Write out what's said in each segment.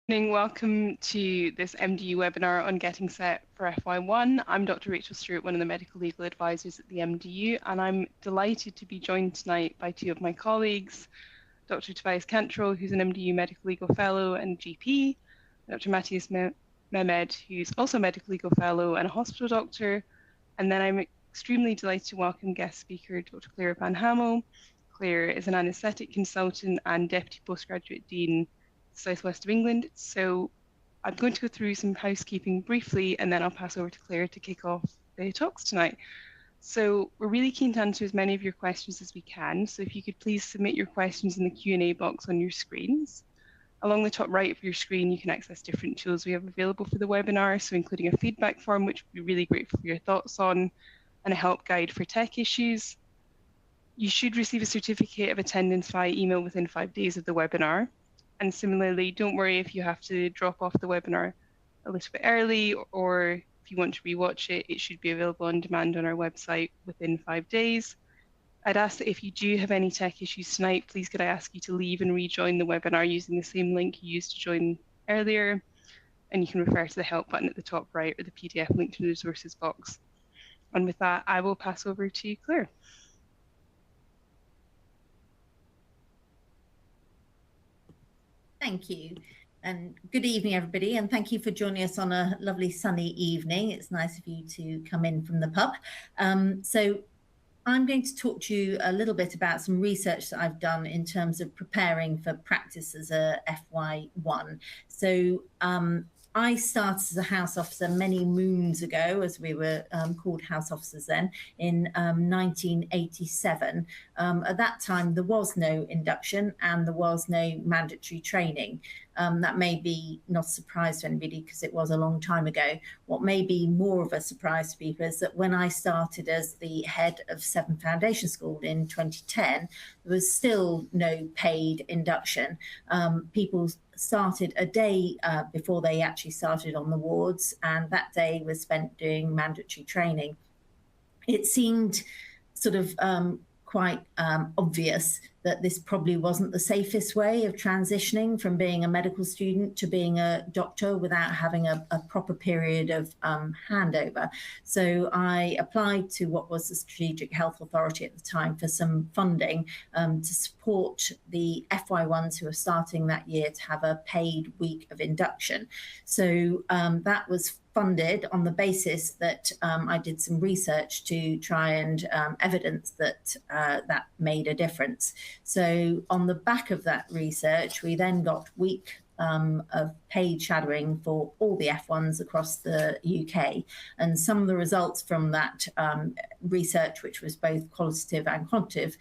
Welcome to this MDU webinar on getting set for FY1. I'm Dr Rachel Stewart, one of the medical legal advisors at the MDU, and I'm delighted to be joined tonight by two of my colleagues, Dr Tobias Cantrell, who's an MDU medical legal fellow and GP, Dr Mattias Mehmed, who's also a medical legal fellow and a hospital doctor, and then I'm extremely delighted to welcome guest speaker Dr Clare van Hamel. Clare is an anaesthetic consultant and deputy postgraduate dean Southwest of England. So I'm going to go through some housekeeping briefly, and then I'll pass over to Clare to kick off the talks tonight. So we're really keen to answer as many of your questions as we can. So if you could please submit your questions in the Q&A box on your screens. Along the top right of your screen, you can access different tools we have available for the webinar, so including a feedback form, which we'd be really grateful for your thoughts on, and a help guide for tech issues. You should receive a certificate of attendance via email within 5 days of the webinar. And similarly, don't worry if you have to drop off the webinar a little bit early, or if you want to rewatch it, it should be available on demand on our website within 5 days. I'd ask that if you do have any tech issues tonight, please could I ask you to leave and rejoin the webinar using the same link you used to join earlier. And you can refer to the help button at the top right or the PDF link to the resources box. And with that, I will pass over to Clare. Thank you, and good evening, everybody, and thank you for joining us on a lovely sunny evening. It's nice of you to come in from the pub. So I'm going to talk to you a little bit about some research that I've done in terms of preparing for practice as a FY1. So I started as a house officer many moons ago, as we were called house officers then, in 1987. At that time, there was no induction and there was no mandatory training. That may be not a surprise to anybody because it was a long time ago. What may be more of a surprise to people is that when I started as the head of Severn Foundation School in 2010, there was still no paid induction. People started a day before they actually started on the wards, and that day was spent doing mandatory training. It seemed sort of quite obvious that this probably wasn't the safest way of transitioning from being a medical student to being a doctor without having a proper period of handover. So I applied to what was the Strategic Health Authority at the time for some funding to support the FY1s who are starting that year to have a paid week of induction. So that was funded on the basis that I did some research to try and evidence that that made a difference. So on the back of that research, we then got week of paid shadowing for all the F1s across the UK. And some of the results from that research, which was both qualitative and quantitative,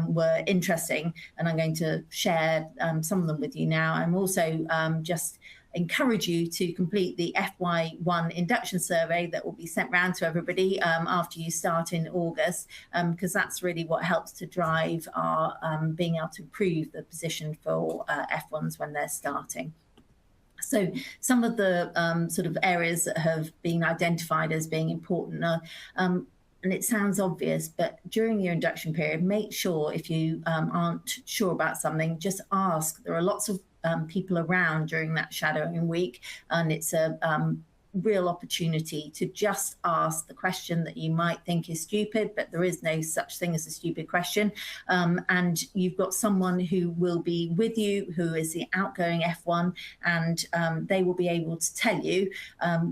were interesting. And I'm going to share some of them with you now. I'm also just encourage you to complete the FY1 induction survey that will be sent round to everybody after you start in August, because that's really what helps to drive our being able to improve the position for F1s when they're starting. So some of the sort of areas that have been identified as being important are, and it sounds obvious, but during your induction period, make sure if you aren't sure about something, just ask. There are lots of people around during that shadowing week, and it's a real opportunity to just ask the question that you might think is stupid, but there is no such thing as a stupid question. And you've got someone who will be with you, who is the outgoing F1, and they will be able to tell you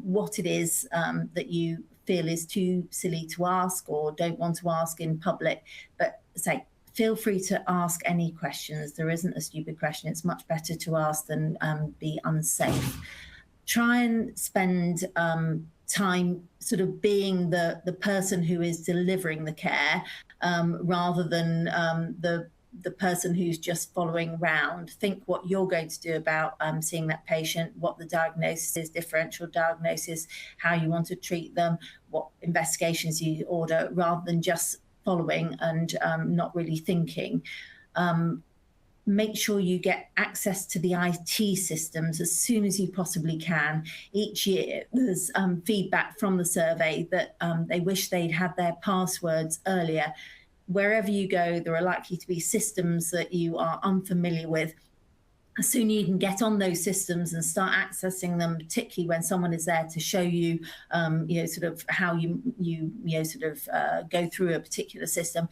what it is that you feel is too silly to ask or don't want to ask in public. But say, feel free to ask any questions. There isn't a stupid question. It's much better to ask than be unsafe. Try and spend time sort of being the person who is delivering the care rather than the person who's just following round. Think what you're going to do about seeing that patient, what the diagnosis is, differential diagnosis, how you want to treat them, what investigations you order, rather than just following and not really thinking. Make sure you get access to the IT systems as soon as you possibly can. Each year there's feedback from the survey that they wish they'd had their passwords earlier. Wherever you go, there are likely to be systems that you are unfamiliar with. as soon as you can get on those systems and start accessing them, particularly when someone is there to show you, sort of how you go through a particular system,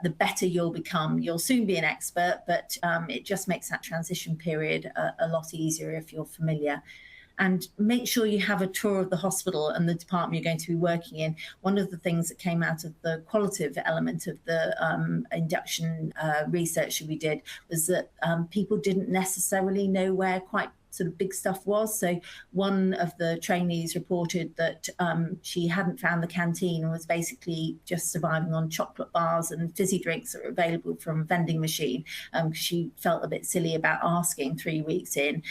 the better you'll become. You'll soon be an expert, but it just makes that transition period a lot easier if you're familiar. And make sure you have a tour of the hospital and the department you're going to be working in. One of the things that came out of the qualitative element of the induction research we did was that people didn't necessarily know where quite sort of big stuff was. So one of the trainees reported that she hadn't found the canteen and was basically just surviving on chocolate bars and fizzy drinks that were available from a vending machine, because she felt a bit silly about asking 3 weeks in.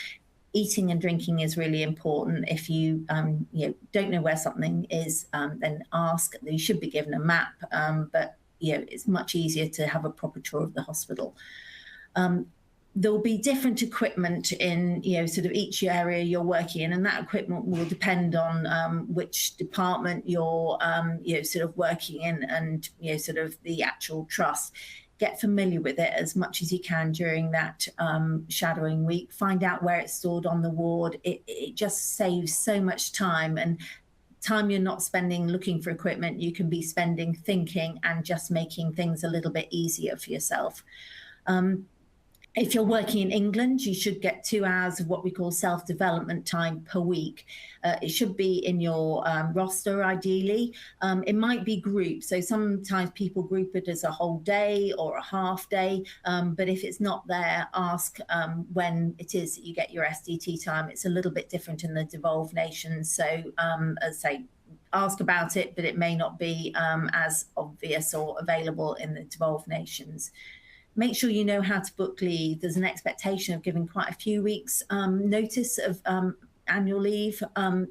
Eating and drinking is really important. If you don't know where something is, then ask. You should be given a map, but it's much easier to have a proper tour of the hospital. There will be different equipment in sort of each area you're working in, and that equipment will depend on which department you're sort of working in, and sort of the actual trust. Get familiar with it as much as you can during that shadowing week. Find out where it's stored on the ward. It just saves so much time, and time you're not spending looking for equipment, you can be spending thinking and just making things a little bit easier for yourself. If you're working in England, you should get 2 hours of what we call self-development time per week. It should be in your roster, ideally. It might be grouped. So sometimes people group it as a whole day or a half day. But if it's not there, ask when it is that you get your SDT time. It's a little bit different in the devolved nations. So as I say, ask about it, but it may not be as obvious or available in the devolved nations. Make sure you know how to book leave. There's an expectation of giving quite a few weeks notice of annual leave.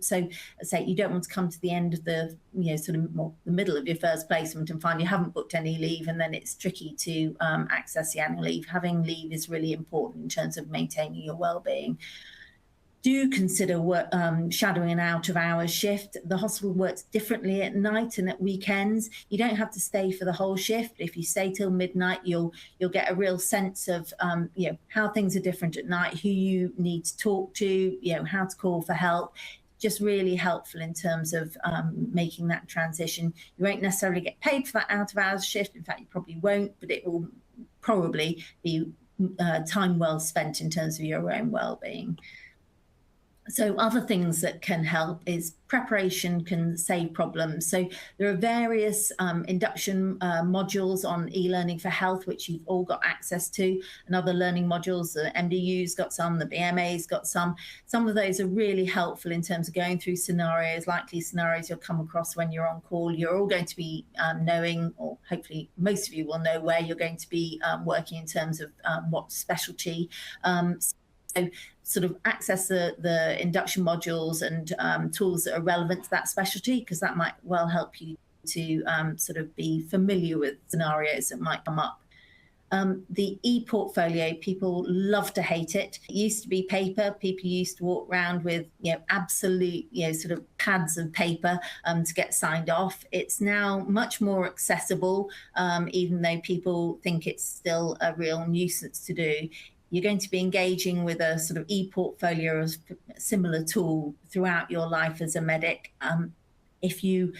So say you don't want to come to the end of the, sort of more the middle of your first placement and find you haven't booked any leave, and then it's tricky to access the annual leave. Having leave is really important in terms of maintaining your well-being. Do consider shadowing an out-of-hours shift. The hospital works differently at night and at weekends. You don't have to stay for the whole shift. If you stay till midnight, you'll get a real sense of how things are different at night, who you need to talk to, how to call for help. Just really helpful in terms of making that transition. You won't necessarily get paid for that out-of-hours shift. In fact, you probably won't, but it will probably be time well spent in terms of your own well-being. So other things that can help is preparation can save problems. So there are various induction modules on e-learning for health, which you've all got access to, and other learning modules. The MDU's got some, the BMA's got some. Some of those are really helpful in terms of going through scenarios, likely scenarios you'll come across when you're on call. You're all going to be knowing, or hopefully most of you will know, where you're going to be working in terms of what specialty. So sort of access the induction modules and tools that are relevant to that specialty, because that might well help you to sort of be familiar with scenarios that might come up. The e-portfolio, people love to hate it. It used to be paper. People used to walk around with absolute sort of pads of paper to get signed off. It's now much more accessible, even though people think it's still a real nuisance to do. You're going to be engaging with a sort of e-portfolio, as a similar tool throughout your life as a medic. If you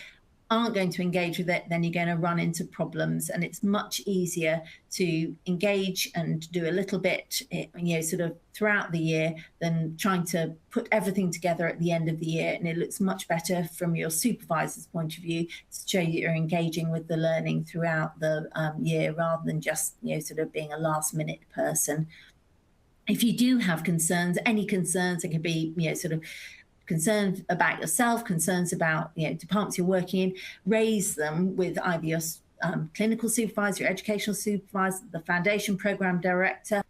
aren't going to engage with it, then you're going to run into problems, and it's much easier to engage and do a little bit, sort of throughout the year than trying to put everything together at the end of the year. And it looks much better from your supervisor's point of view to show that you're engaging with the learning throughout the year, rather than just, sort of being a last minute person. If you do have concerns, any concerns, it could be, sort of concerns about yourself, concerns about, departments you're working in, raise them with either your clinical supervisor, your educational supervisor, the foundation program director,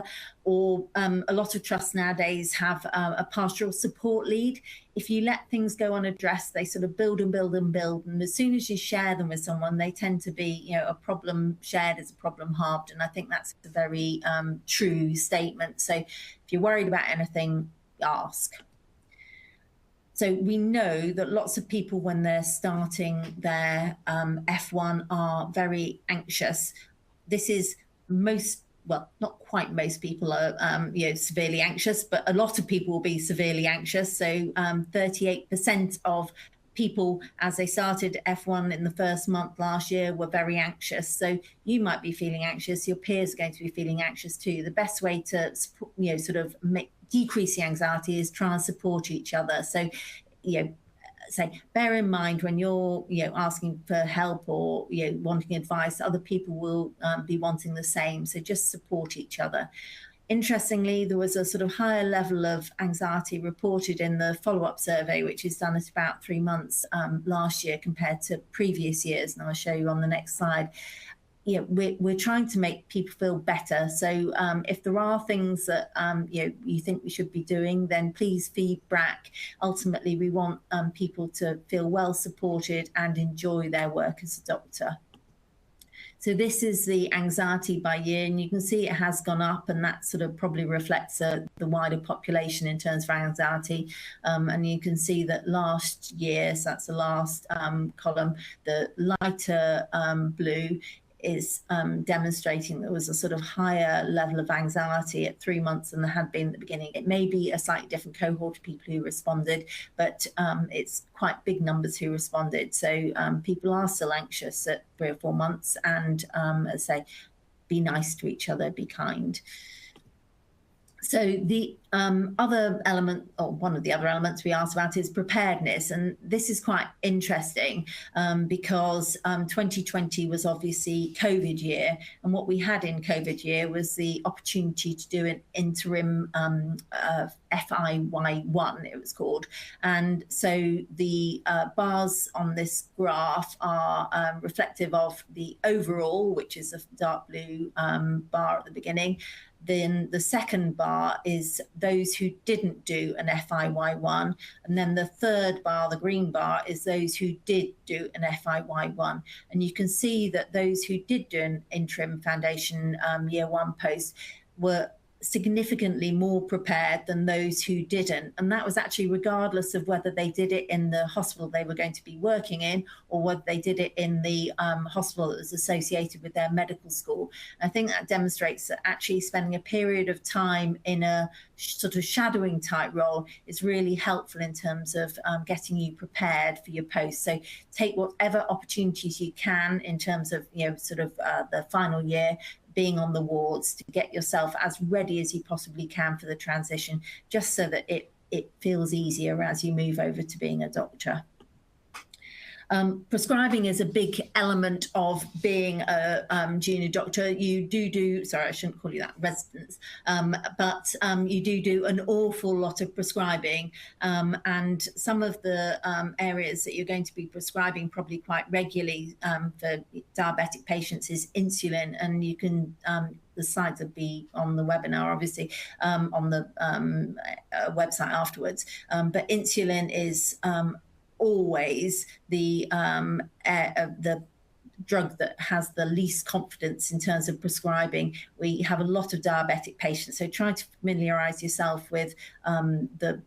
or a lot of trusts nowadays have a pastoral support lead. If you let things go unaddressed, they sort of build and build and build. And as soon as you share them with someone, they tend to be, a problem shared is a problem halved. And I think that's a very true statement. So if you're worried about anything, ask. So we know that lots of people, when they're starting their F1, are very anxious. This is well, not quite most people are, severely anxious, but a lot of people will be severely anxious. So 38% of people, as they started F1 in the first month last year, were very anxious. So you might be feeling anxious, your peers are going to be feeling anxious too. The best way to, decrease the anxiety is try and support each other. So, bear in mind when you're, asking for help or, wanting advice, other people will be wanting the same. So just support each other. Interestingly, there was a sort of higher level of anxiety reported in the follow-up survey, which is done at about 3 months last year compared to previous years. And I'll show you on the next slide. We're trying to make people feel better. So if there are things that you think we should be doing, then please feedback. Ultimately, we want people to feel well supported and enjoy their work as a doctor. So this is the anxiety by year, and you can see it has gone up, and that sort of probably reflects the wider population in terms of anxiety. And you can see that last year, so that's the last column, the lighter blue is demonstrating there was a sort of higher level of anxiety at 3 months than there had been at the beginning. It may be a slightly different cohort of people who responded, but it's quite big numbers who responded. So people are still anxious at 3 or 4 months, and as I say, be nice to each other, be kind. So the other element, or one of the other elements we asked about, is preparedness. And this is quite interesting because 2020 was obviously COVID year. And what we had in COVID year was the opportunity to do an interim FY1, it was called. And so the bars on this graph are reflective of the overall, which is a dark blue bar at the beginning. Then the second bar is those who didn't do an FY1, and then the third bar, the green bar, is those who did do an FY1. And you can see that those who did do an interim foundation year 1 post were significantly more prepared than those who didn't. And that was actually regardless of whether they did it in the hospital they were going to be working in, or whether they did it in the hospital that was associated with their medical school. And I think that demonstrates that actually spending a period of time in a sort of shadowing type role is really helpful in terms of getting you prepared for your post. So take whatever opportunities you can in terms of, the final year, being on the wards, to get yourself as ready as you possibly can for the transition, just so that it feels easier as you move over to being a doctor. Prescribing is a big element of being a junior doctor. You do, sorry, I shouldn't call you that, residents, but you do an awful lot of prescribing. And some of the areas that you're going to be prescribing probably quite regularly for diabetic patients is insulin. And you can, the slides will be on the webinar, obviously, on the website afterwards. But insulin is always the drug that has the least confidence in terms of prescribing. We have a lot of diabetic patients, so try to familiarize yourself with the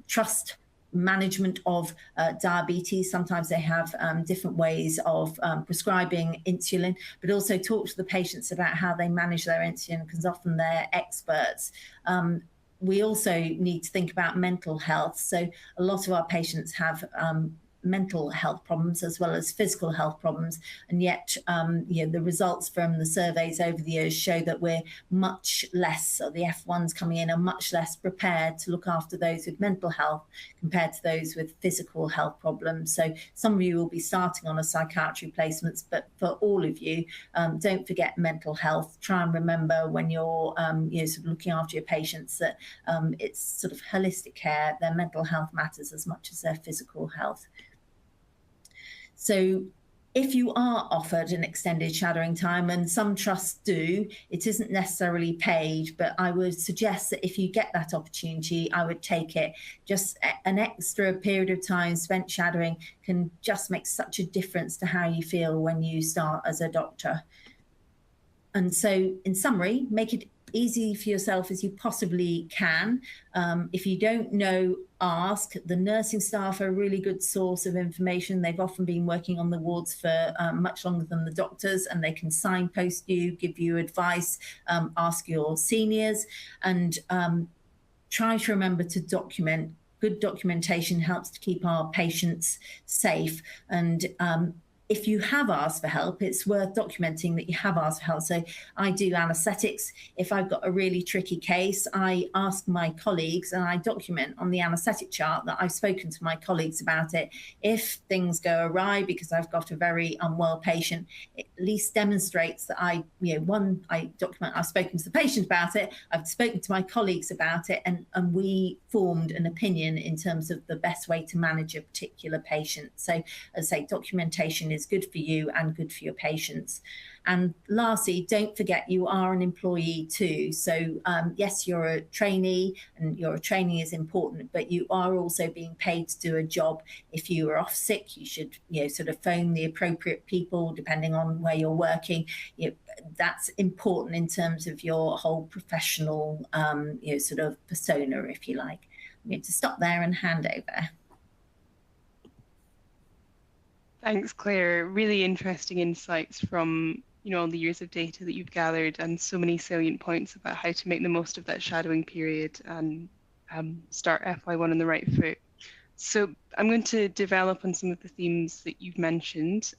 trust management of diabetes. Sometimes they have different ways of prescribing insulin, but also talk to the patients about how they manage their insulin, because often they're experts. We also need to think about mental health. So a lot of our patients have mental health problems as well as physical health problems, and yet the results from the surveys over the years show that we're much less, or the F1s coming in are much less prepared to look after those with mental health compared to those with physical health problems. So some of you will be starting on a psychiatry placements, but for all of you, don't forget mental health. Try and remember when you're sort of looking after your patients that it's sort of holistic care. Their mental health matters as much as their physical health. So if you are offered an extended shadowing time, and some trusts do, it isn't necessarily paid, but I would suggest that if you get that opportunity, I would take it. Just an extra period of time spent shadowing can just make such a difference to how you feel when you start as a doctor. And so in summary, make it easy for yourself as you possibly can. If you don't know, ask. The nursing staff are a really good source of information. They've often been working on the wards for much longer than the doctors, and they can signpost you, give you advice, ask your seniors, and try to remember to document. Good documentation helps to keep our patients safe. And if you have asked for help, it's worth documenting that you have asked for help. So I do anaesthetics. If I've got a really tricky case, I ask my colleagues and I document on the anaesthetic chart that I've spoken to my colleagues about it. If things go awry because I've got a very unwell patient, it at least demonstrates that I document, I've spoken to the patient about it, I've spoken to my colleagues about it, and we formed an opinion in terms of the best way to manage a particular patient. So as I say, documentation is good for you and good for your patients. And lastly, don't forget you are an employee too. So yes, you're a trainee, and your training is important, but you are also being paid to do a job. If you are off sick, you should sort of phone the appropriate people depending on where you're working. That's important in terms of your whole professional sort of persona, if you like. I'm going to stop there and hand over. Thanks, Claire. Really interesting insights from all the years of data that you've gathered, and so many salient points about how to make the most of that shadowing period and start FY1 on the right foot. So I'm going to develop on some of the themes that you've mentioned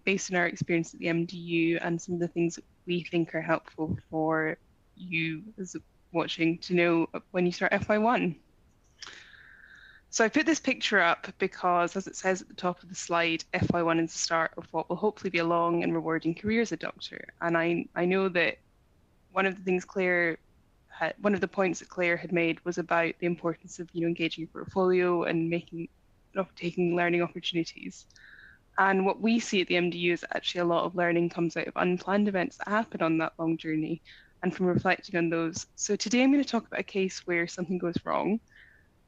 based on our experience at the MDU and some of the things that we think are helpful for you as watching to know when you start FY1. So I put this picture up because, as it says at the top of the slide, FY1 is the start of what will hopefully be a long and rewarding career as a doctor. And I know that one of the points that Claire had made was about the importance of engaging your portfolio and taking learning opportunities. And what we see at the MDU is actually a lot of learning comes out of unplanned events that happen on that long journey and from reflecting on those. So today I'm going to talk about a case where something goes wrong.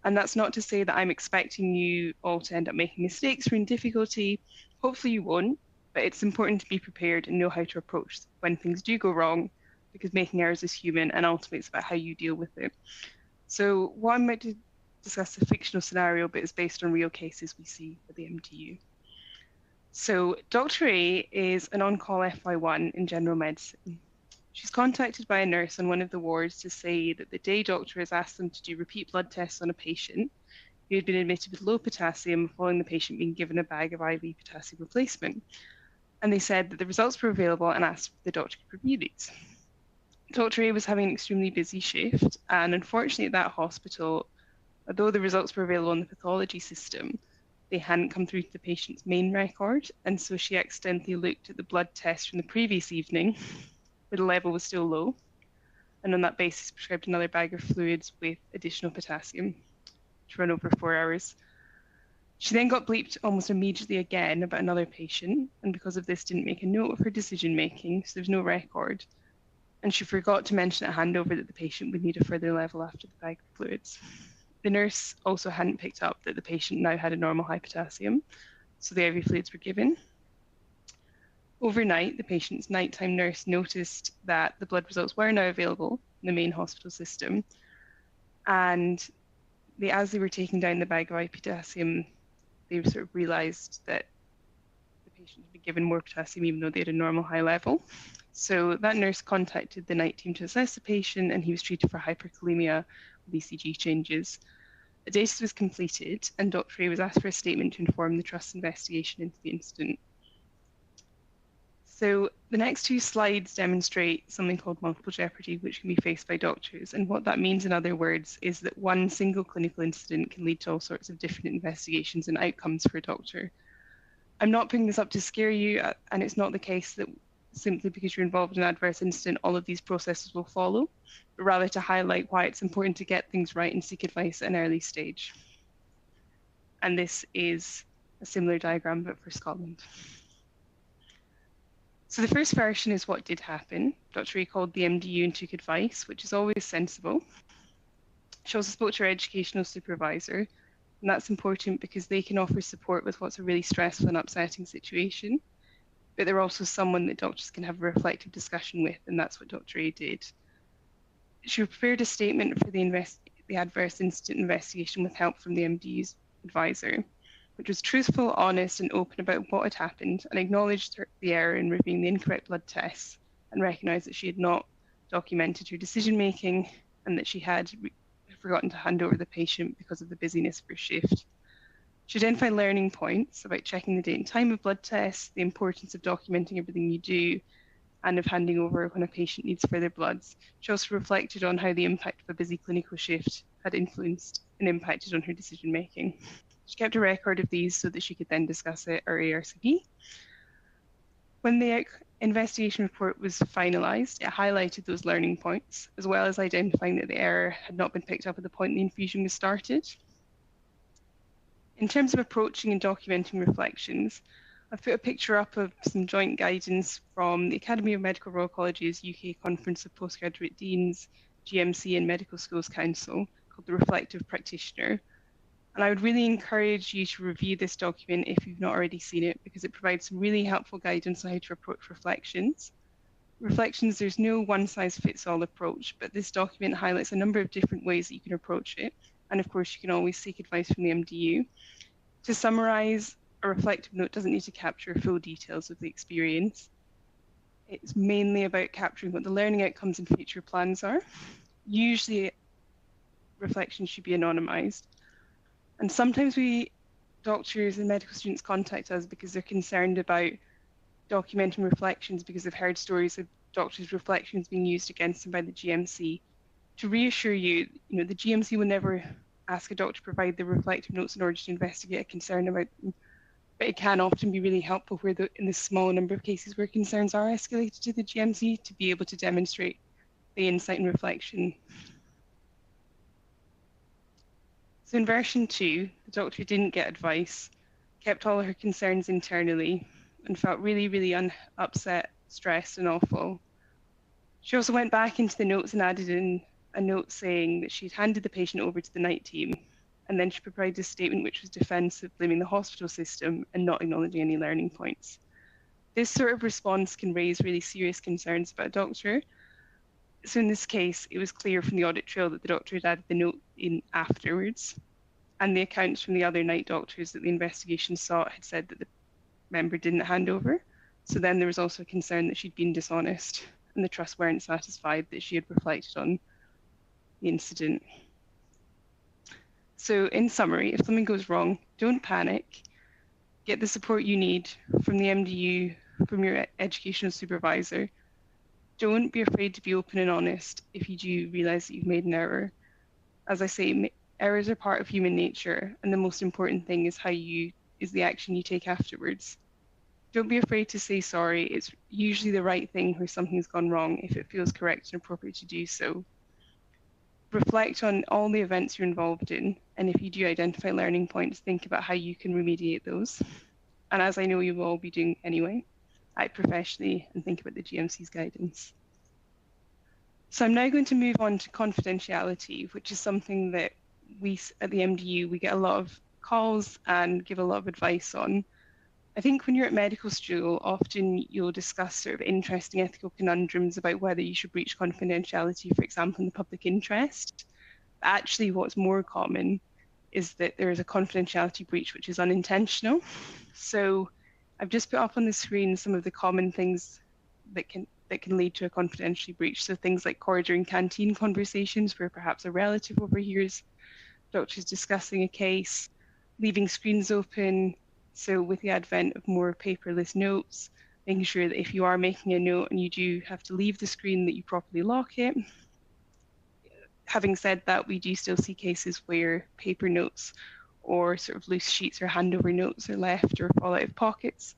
And that's not to say that I'm expecting you all to end up making mistakes or in difficulty. Hopefully you won't, but it's important to be prepared and know how to approach when things do go wrong, because making errors is human and ultimately it's about how you deal with it. So what I'm about to discuss a fictional scenario, but it's based on real cases we see at the MDU. So Dr. A is an on-call FY1 in general medicine. She's contacted by a nurse on one of the wards to say that the day doctor has asked them to do repeat blood tests on a patient who had been admitted with low potassium following the patient being given a bag of IV potassium replacement. And they said that the results were available and asked if the doctor could review these. Dr. A was having an extremely busy shift, and unfortunately at that hospital, although the results were available in the pathology system, they hadn't come through to the patient's main record, and so she accidentally looked at the blood test from the previous evening, where the level was still low, and on that basis prescribed another bag of fluids with additional potassium to run over 4 hours. She then got bleeped almost immediately again about another patient, and because of this didn't make a note of her decision making, so there's no record. And she forgot to mention at handover that the patient would need a further level after the bag of fluids. The nurse also hadn't picked up that the patient now had a normal high potassium, so the IV fluids were given. Overnight, the patient's nighttime nurse noticed that the blood results were now available in the main hospital system, and as they were taking down the bag of IV potassium, they sort of realised that the patient had been given more potassium even though they had a normal high level. So that nurse contacted the night team to assess the patient, and he was treated for hyperkalemia with ECG changes. A data was completed, and Dr. A was asked for a statement to inform the trust's investigation into the incident. So the next two slides demonstrate something called multiple jeopardy, which can be faced by doctors. And what that means, in other words, is that one single clinical incident can lead to all sorts of different investigations and outcomes for a doctor. I'm not putting this up to scare you, and it's not the case that simply because you're involved in an adverse incident, all of these processes will follow, but rather to highlight why it's important to get things right and seek advice at an early stage. And this is a similar diagram, but for Scotland. So the first version is what did happen. Dr. A called the MDU and took advice, which is always sensible. She also spoke to her educational supervisor, and that's important because they can offer support with what's a really stressful and upsetting situation. But they're also someone that doctors can have a reflective discussion with, and that's what Dr. A did. She prepared a statement for the adverse incident investigation with help from the MDU's advisor, which was truthful, honest, and open about what had happened, and acknowledged the error in reviewing the incorrect blood tests, and recognised that she had not documented her decision-making and that she had forgotten to hand over the patient because of the busyness of her shift. She identified learning points about checking the date and time of blood tests, the importance of documenting everything you do, and of handing over when a patient needs further bloods. She also reflected on how the impact of a busy clinical shift had influenced and impacted on her decision-making. She kept a record of these so that she could then discuss it at her ARCP. When the investigation report was finalised, it highlighted those learning points, as well as identifying that the error had not been picked up at the point the infusion was started. In terms of approaching and documenting reflections, I've put a picture up of some joint guidance from the Academy of Medical Royal College's UK Conference of Postgraduate Deans, GMC and Medical Schools Council, called the Reflective Practitioner. And I would really encourage you to review this document if you've not already seen it, because it provides some really helpful guidance on how to approach reflections. Reflections, there's no one-size-fits-all approach, but this document highlights a number of different ways that you can approach it. And of course, you can always seek advice from the MDU. To summarise, a reflective note doesn't need to capture full details of the experience. It's mainly about capturing what the learning outcomes and future plans are. Usually, reflections should be anonymised. And sometimes doctors and medical students contact us because they're concerned about documenting reflections because they've heard stories of doctors' reflections being used against them by the GMC. To reassure you, the GMC will never ask a doctor to provide the reflective notes in order to investigate a concern about them, but it can often be really helpful in the small number of cases where concerns are escalated to the GMC to be able to demonstrate the insight and reflection. So in version 2, the doctor didn't get advice, kept all her concerns internally, and felt really, really upset, stressed, and awful. She also went back into the notes and added in a note saying that she'd handed the patient over to the night team, and then she provided a statement which was defensive, blaming the hospital system and not acknowledging any learning points. This sort of response can raise really serious concerns about a doctor. So in this case, it was clear from the audit trail that the doctor had added the note in afterwards, and the accounts from the other night doctors that the investigation sought had said that the member didn't hand over. So then there was also a concern that she'd been dishonest, and the trust weren't satisfied that she had reflected on the incident. So in summary, if something goes wrong, don't panic. Get the support you need from the MDU, from your educational supervisor. Don't be afraid to be open and honest if you do realise that you've made an error. As I say, errors are part of human nature, and the most important thing is the action you take afterwards. Don't be afraid to say sorry. It's usually the right thing where something's gone wrong if it feels correct and appropriate to do so. Reflect on all the events you're involved in, and if you do identify learning points, think about how you can remediate those. And as I know you will all be doing anyway, act professionally and think about the GMC's guidance. So I'm now going to move on to confidentiality, which is something that we at the MDU, we get a lot of calls and give a lot of advice on. I think when you're at medical school, often you'll discuss sort of interesting ethical conundrums about whether you should breach confidentiality, for example, in the public interest. But actually, what's more common is that there is a confidentiality breach which is unintentional. So I've just put up on the screen some of the common things that can lead to a confidentiality breach. So things like corridor and canteen conversations where perhaps a relative overhears doctors discussing a case, leaving screens open. So with the advent of more paperless notes, making sure that if you are making a note and you do have to leave the screen, that you properly lock it. Having said that, we do still see cases where paper notes or sort of loose sheets or handover notes are left or fall out of pockets.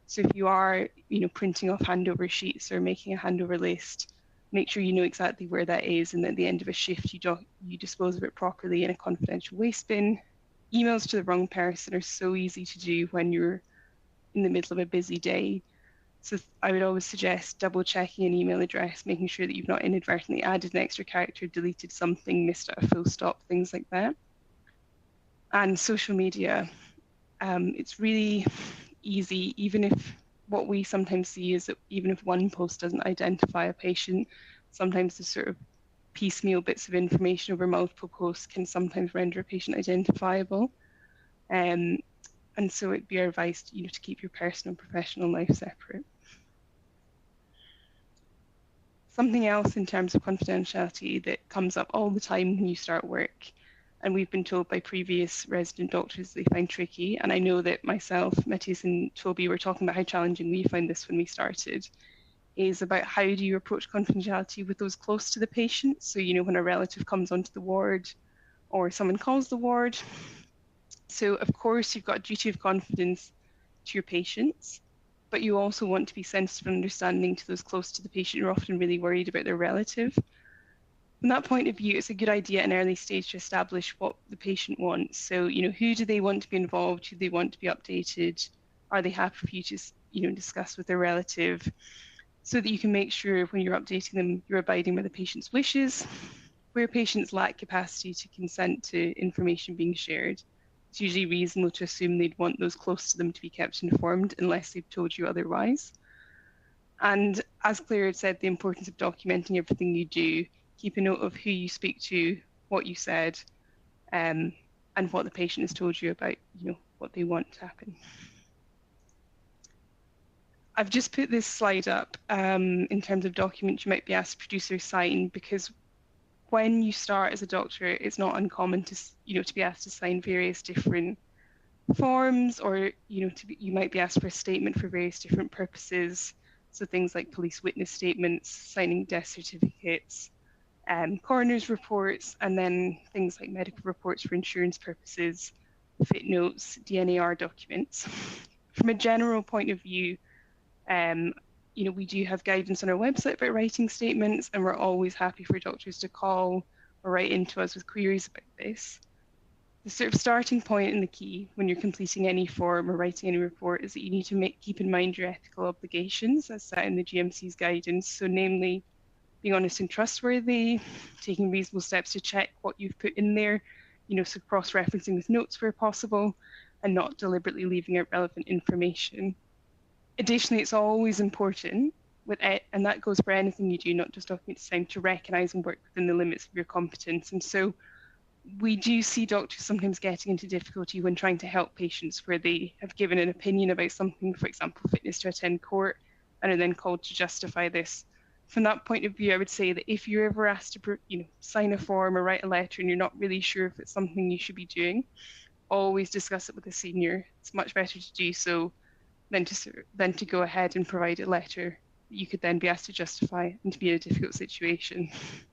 So if you are, printing off handover sheets or making a handover list, make sure you know exactly where that is, and at the end of a shift, you dispose of it properly in a confidential waste bin. Emails to the wrong person are so easy to do when you're in the middle of a busy day. So I would always suggest double checking an email address, making sure that you've not inadvertently added an extra character, deleted something, missed out a full stop, things like that. And social media, it's really easy, even if what we sometimes see is that even if one post doesn't identify a patient, sometimes the sort of piecemeal bits of information over multiple posts can sometimes render a patient identifiable. And so it'd be our advice, to keep your personal and professional life separate. Something else in terms of confidentiality that comes up all the time when you start work, and we've been told by previous resident doctors they find tricky, and I know that myself, Mattias and Toby were talking about how challenging we found this when we started, is about how do you approach confidentiality with those close to the patient. So, when a relative comes onto the ward or someone calls the ward. So, of course, you've got a duty of confidence to your patients, but you also want to be sensitive and understanding to those close to the patient who are often really worried about their relative. From that point of view, it's a good idea at an early stage to establish what the patient wants. So, who do they want to be involved? Who do they want to be updated? Are they happy for you to, discuss with their relative? So that you can make sure when you're updating them, you're abiding by the patient's wishes. Where patients lack capacity to consent to information being shared, it's usually reasonable to assume they'd want those close to them to be kept informed unless they've told you otherwise. And as Claire had said, the importance of documenting everything you do, keep a note of who you speak to, what you said, and what the patient has told you about, what they want to happen. I've just put this slide up in terms of documents you might be asked to produce or sign, because when you start as a doctor, it's not uncommon to be asked to sign various different forms, or you might be asked for a statement for various different purposes. So things like police witness statements, signing death certificates, coroner's reports, and then things like medical reports for insurance purposes, fit notes, DNAR documents. From a general point of view, we do have guidance on our website about writing statements, and we're always happy for doctors to call or write into us with queries about this. The sort of starting point and the key when you're completing any form or writing any report is that you need to keep in mind your ethical obligations as set in the GMC's guidance. So namely, being honest and trustworthy, taking reasonable steps to check what you've put in there, so cross-referencing with notes where possible, and not deliberately leaving out relevant information. Additionally, it's always important, and that goes for anything you do, not just document design, to recognise and work within the limits of your competence. And so we do see doctors sometimes getting into difficulty when trying to help patients where they have given an opinion about something, for example, fitness to attend court, and are then called to justify this. From that point of view, I would say that if you're ever asked to sign a form or write a letter and you're not really sure if it's something you should be doing, always discuss it with a senior. It's much better to do so than to go ahead and provide a letter you could then be asked to justify and to be in a difficult situation.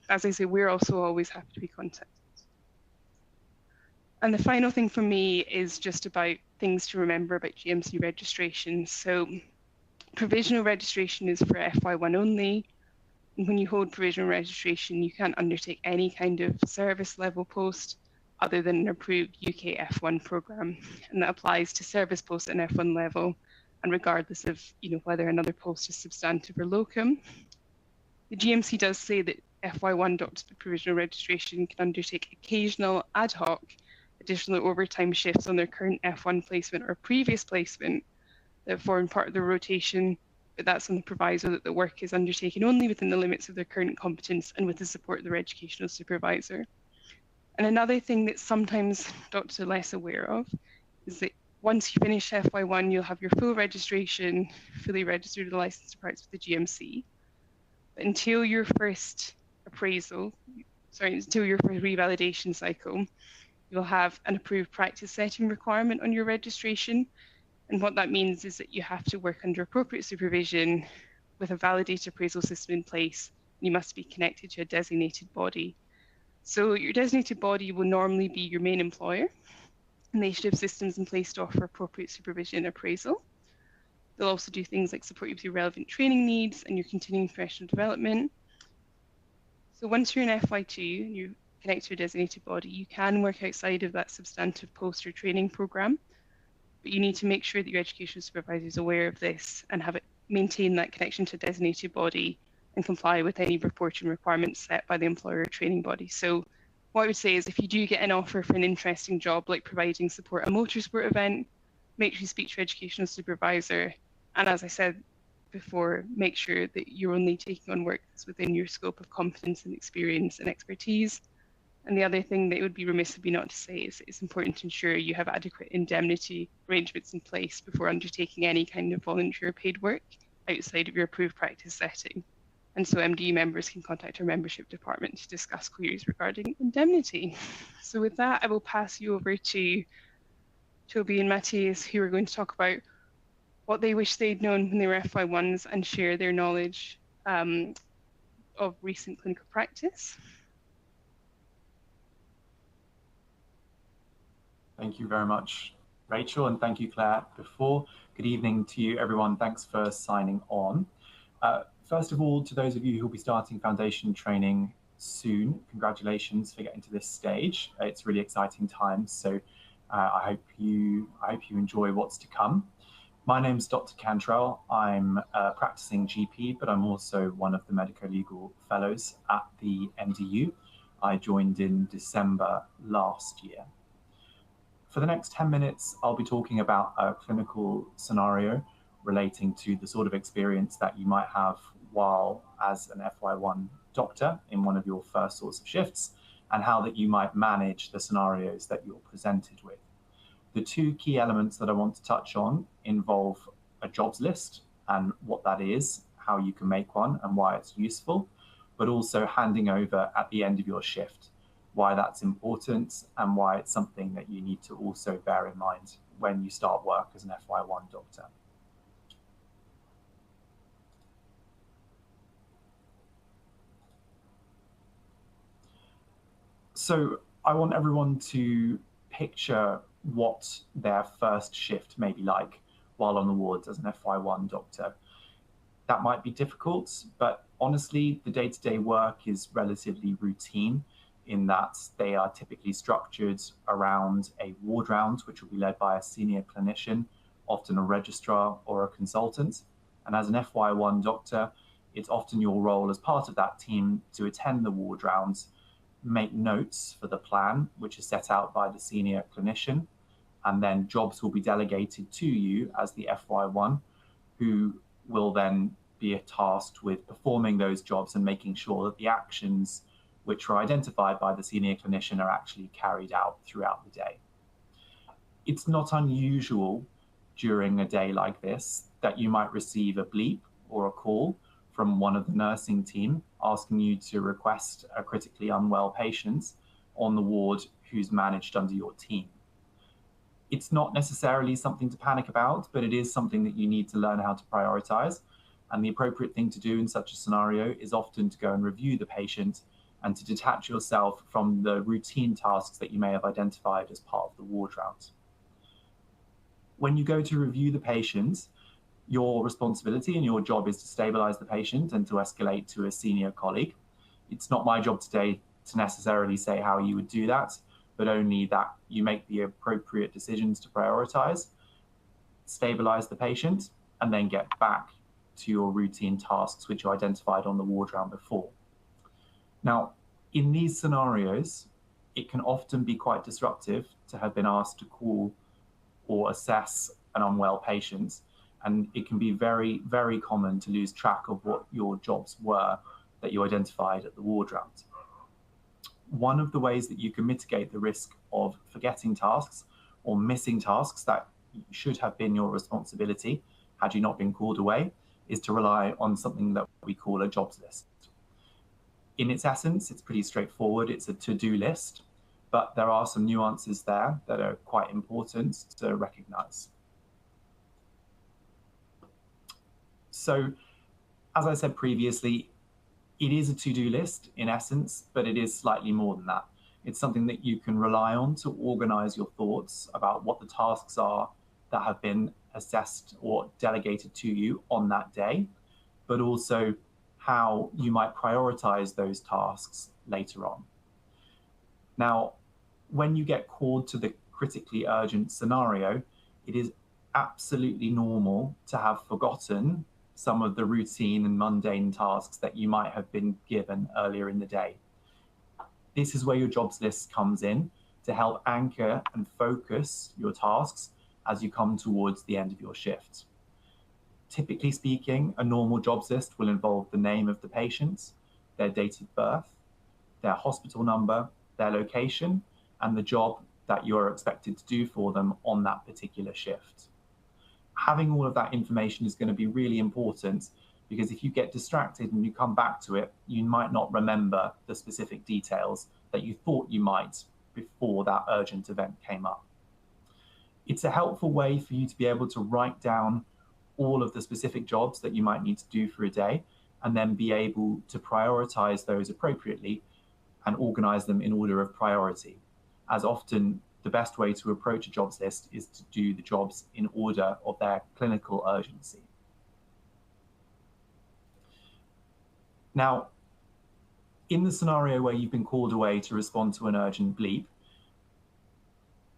As I say, we're also always happy to be contacted. And the final thing for me is just about things to remember about GMC registration. So provisional registration is for FY1 only. And when you hold provisional registration, you can't undertake any kind of service level post other than an approved UK F1 programme. And that applies to service posts at an F1 level, and regardless of whether another post is substantive or locum. The GMC does say that FY1 doctors with provisional registration can undertake occasional ad hoc additional overtime shifts on their current F1 placement or previous placement that form part of the rotation, but that's on the proviso that the work is undertaken only within the limits of their current competence and with the support of their educational supervisor. And another thing that sometimes doctors are less aware of is that once you finish FY1, you'll have your full registration, fully registered and licensed to practice with the GMC. But until your first revalidation cycle, you'll have an approved practice setting requirement on your registration. And what that means is that you have to work under appropriate supervision with a validated appraisal system in place. You must be connected to a designated body. So your designated body will normally be your main employer, and they should have systems in place to offer appropriate supervision and appraisal. They'll also do things like support you with your relevant training needs and your continuing professional development. So once you're in FY2 and you connect to a designated body, you can work outside of that substantive post or training programme, but you need to make sure that your educational supervisor is aware of this and maintain that connection to a designated body and comply with any reporting requirements set by the employer or training body. So what I would say is if you do get an offer for an interesting job like providing support at a motorsport event, make sure you speak to your educational supervisor. And as I said before, make sure that you're only taking on work that's within your scope of competence and experience and expertise. And the other thing that it would be remiss of me not to say is it's important to ensure you have adequate indemnity arrangements in place before undertaking any kind of volunteer paid work outside of your approved practice setting. And so MDU members can contact our membership department to discuss queries regarding indemnity. So with that, I will pass you over to Toby and Mattias, who are going to talk about what they wish they'd known when they were FY1s and share their knowledge of recent clinical practice. Thank you very much, Rachel, and thank you, Claire, before. Good evening to you, everyone. Thanks for signing on. First of all, to those of you who will be starting foundation training soon, congratulations for getting to this stage. It's really exciting times, so I hope you enjoy what's to come. My name's Dr. Cantrell. I'm a practicing GP, but I'm also one of the medico-legal fellows at the MDU. I joined in December last year. For the next 10 minutes, I'll be talking about a clinical scenario relating to the sort of experience that you might have while as an FY1 doctor in one of your first sorts of shifts, and how that you might manage the scenarios that you're presented with. The two key elements that I want to touch on involve a jobs list and what that is, how you can make one and why it's useful, but also handing over at the end of your shift, why that's important and why it's something that you need to also bear in mind when you start work as an FY1 doctor. So I want everyone to picture what their first shift may be like while on the wards as an FY1 doctor. That might be difficult, but honestly, the day-to-day work is relatively routine in that they are typically structured around a ward round, which will be led by a senior clinician, often a registrar or a consultant. And as an FY1 doctor, it's often your role as part of that team to attend the ward rounds, make notes for the plan, which is set out by the senior clinician, and then jobs will be delegated to you as the FY1, who will then be tasked with performing those jobs and making sure that the actions which are identified by the senior clinician are actually carried out throughout the day. It's not unusual during a day like this that you might receive a bleep or a call from one of the nursing team asking you to request a critically unwell patient on the ward who's managed under your team. It's not necessarily something to panic about, but it is something that you need to learn how to prioritize. And the appropriate thing to do in such a scenario is often to go and review the patient and to detach yourself from the routine tasks that you may have identified as part of the ward round. When you go to review the patient, your responsibility and your job is to stabilize the patient and to escalate to a senior colleague. It's not my job today to necessarily say how you would do that, but only that you make the appropriate decisions to prioritize, stabilize the patient, and then get back to your routine tasks which you identified on the ward round before. Now, in these scenarios, it can often be quite disruptive to have been asked to call or assess an unwell patient, and it can be very, very common to lose track of what your jobs were that you identified at the ward round. One of the ways that you can mitigate the risk of forgetting tasks or missing tasks that should have been your responsibility had you not been called away is to rely on something that we call a jobs list. In its essence, it's pretty straightforward. It's a to-do list, but there are some nuances there that are quite important to recognize. So, as I said previously, it is a to-do list in essence, but it is slightly more than that. It's something that you can rely on to organize your thoughts about what the tasks are that have been assessed or delegated to you on that day, but also how you might prioritize those tasks later on. Now, when you get called to the critically urgent scenario, it is absolutely normal to have forgotten some of the routine and mundane tasks that you might have been given earlier in the day. This is where your jobs list comes in to help anchor and focus your tasks as you come towards the end of your shift. Typically speaking, a normal jobs list will involve the name of the patient, their date of birth, their hospital number, their location, and the job that you're expected to do for them on that particular shift. Having all of that information is going to be really important, because if you get distracted and you come back to it, you might not remember the specific details that you thought you might before that urgent event came up. It's a helpful way for you to be able to write down all of the specific jobs that you might need to do for a day, and then be able to prioritize those appropriately and organize them in order of priority. As often, the best way to approach a jobs list is to do the jobs in order of their clinical urgency. Now, in the scenario where you've been called away to respond to an urgent bleep,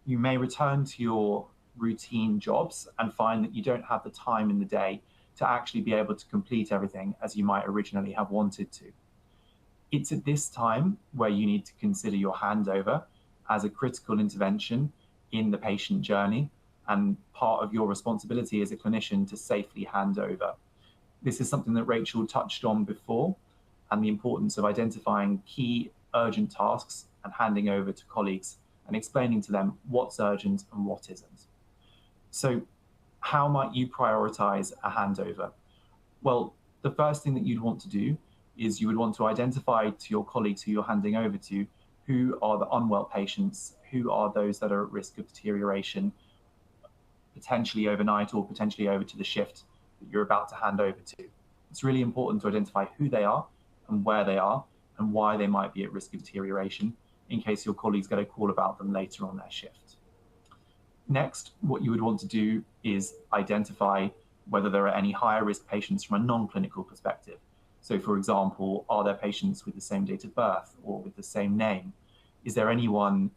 you may return to your routine jobs and find that you don't have the time in the day to actually be able to complete everything as you might originally have wanted to. It's at this time where you need to consider your handover as a critical intervention in the patient journey, and part of your responsibility as a clinician to safely hand over. This is something that Rachel touched on before, and the importance of identifying key urgent tasks and handing over to colleagues and explaining to them what's urgent and what isn't. So how might you prioritize a handover? Well, the first thing that you'd want to do is you would want to identify to your colleagues who you're handing over to who are the unwell patients, who are those that are at risk of deterioration, potentially overnight or potentially over to the shift that you're about to hand over to. It's really important to identify who they are and where they are and why they might be at risk of deterioration, in case your colleagues get a call about them later on their shift. Next, what you would want to do is identify whether there are any higher risk patients from a non-clinical perspective. So for example, are there patients with the same date of birth or with the same name? Is there anyone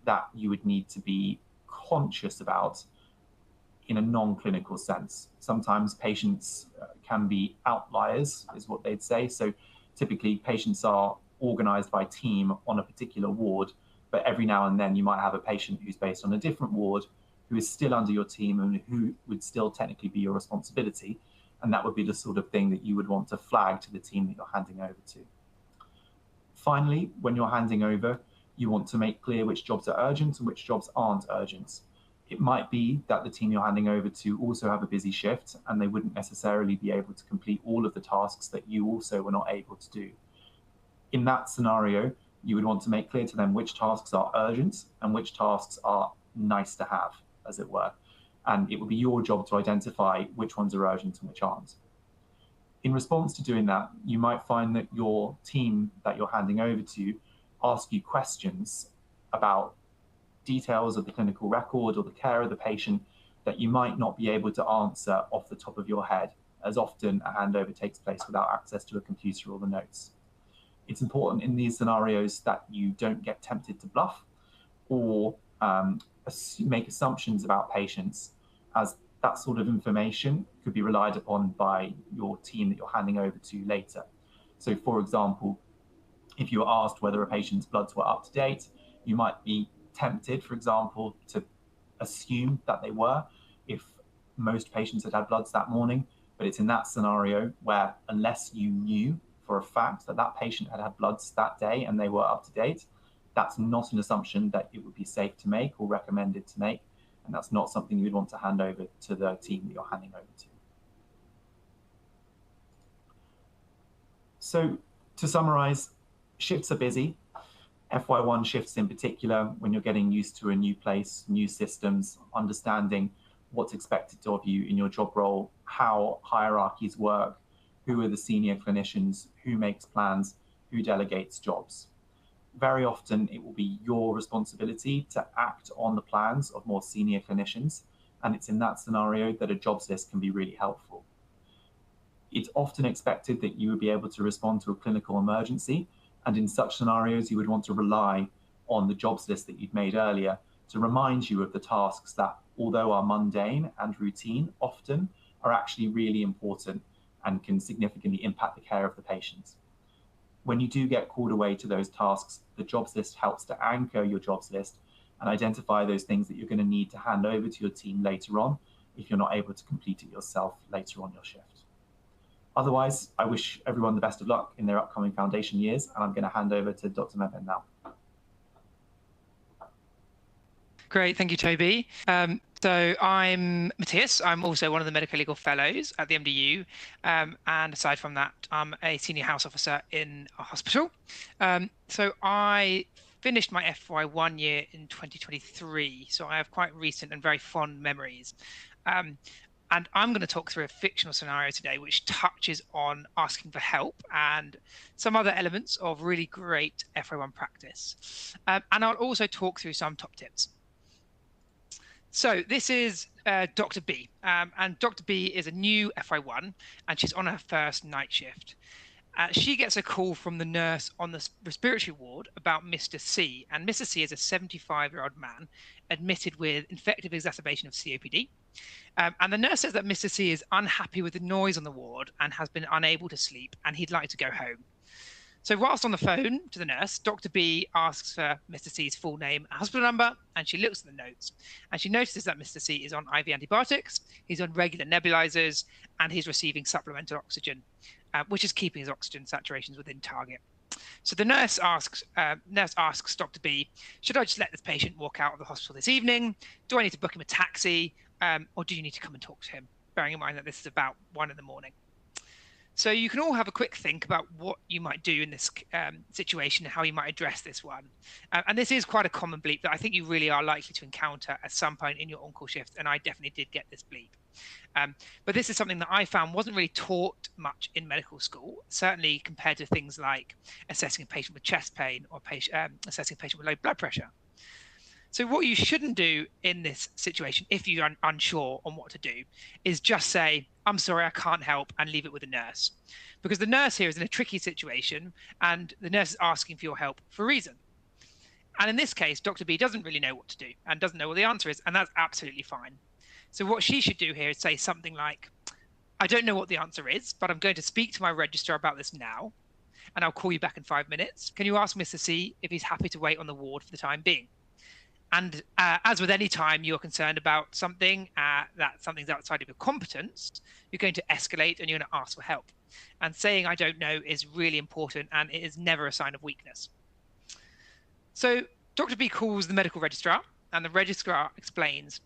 that you would need to be conscious about in a non-clinical sense? Sometimes patients can be outliers, is what they'd say. So typically patients are organized by team on a particular ward, but every now and then you might have a patient who's based on a different ward who is still under your team and who would still technically be your responsibility. And that would be the sort of thing that you would want to flag to the team that you're handing over to. Finally, when you're handing over, you want to make clear which jobs are urgent and which jobs aren't urgent. It might be that the team you're handing over to also have a busy shift and they wouldn't necessarily be able to complete all of the tasks that you also were not able to do. In that scenario, you would want to make clear to them which tasks are urgent and which tasks are nice to have, as it were. And it would be your job to identify which ones are urgent and which aren't. In response to doing that, you might find that your team that you're handing over to ask you questions about details of the clinical record or the care of the patient that you might not be able to answer off the top of your head, as often a handover takes place without access to a computer or the notes. It's important in these scenarios that you don't get tempted to bluff or make assumptions about patients, as that sort of information could be relied upon by your team that you're handing over to later. So for example, if you were asked whether a patient's bloods were up to date, you might be tempted, for example, to assume that they were if most patients had bloods that morning. But it's in that scenario where, unless you knew for a fact that that patient had bloods that day and they were up to date, that's not an assumption that it would be safe to make or recommended to make. And that's not something you'd want to hand over to the team that you're handing over to. So to summarize, shifts are busy. FY1 shifts in particular, when you're getting used to a new place, new systems, understanding what's expected of you in your job role, how hierarchies work, who are the senior clinicians, who makes plans, who delegates jobs. Very often it will be your responsibility to act on the plans of more senior clinicians, and it's in that scenario that a jobs list can be really helpful. It's often expected that you would be able to respond to a clinical emergency, and in such scenarios you would want to rely on the jobs list that you'd made earlier to remind you of the tasks that, although are mundane and routine, often are actually really important and can significantly impact the care of the patient. When you do get called away to those tasks, the jobs list helps to anchor your jobs list and identify those things that you're going to need to hand over to your team later on, if you're not able to complete it yourself later on your shift. Otherwise, I wish everyone the best of luck in their upcoming foundation years, and I'm going to hand over to Dr. Mehmed now. Great, thank you, Toby. So I'm Mattias. I'm also one of the medico-legal fellows at the MDU, and aside from that, I'm a senior house officer in a hospital. So I finished my FY1 year in 2023, so I have quite recent and very fond memories. And I'm going to talk through a fictional scenario today which touches on asking for help and some other elements of really great FY1 practice. And I'll also talk through some top tips. So this is Dr. B, and Dr. B is a new FY1, and she's on her first night shift. She gets a call from the nurse on the respiratory ward about Mr. C, and Mr. C is a 75-year-old man admitted with infective exacerbation of COPD. And the nurse says that Mr. C is unhappy with the noise on the ward and has been unable to sleep, and he'd like to go home. So whilst on the phone to the nurse, Dr. B asks for Mr. C's full name and hospital number, and she looks at the notes, and she notices that Mr. C is on IV antibiotics, he's on regular nebulizers, and he's receiving supplemental oxygen, which is keeping his oxygen saturations within target. So the nurse asks Dr. B, should I just let this patient walk out of the hospital this evening? Do I need to book him a taxi? Or do you need to come and talk to him? Bearing in mind that this is about 1 in the morning. So you can all have a quick think about what you might do in this situation and how you might address this one. And this is quite a common bleep that I think you really are likely to encounter at some point in your on-call shift. And I definitely did get this bleep. But this is something that I found wasn't really taught much in medical school, certainly compared to things like assessing a patient with chest pain or assessing a patient with low blood pressure. So what you shouldn't do in this situation, if you're unsure on what to do, is just say, I'm sorry, I can't help, and leave it with the nurse. Because the nurse here is in a tricky situation, and the nurse is asking for your help for a reason. And in this case, Dr. B doesn't really know what to do and doesn't know what the answer is, and that's absolutely fine. So what she should do here is say something like, I don't know what the answer is, but I'm going to speak to my registrar about this now, and I'll call you back in 5 minutes. Can you ask Mr. C if he's happy to wait on the ward for the time being? And as with any time you're concerned about something, that something's outside of your competence, you're going to escalate and you're going to ask for help. And saying I don't know is really important, and it is never a sign of weakness. So Dr. B calls the medical registrar, and the registrar explains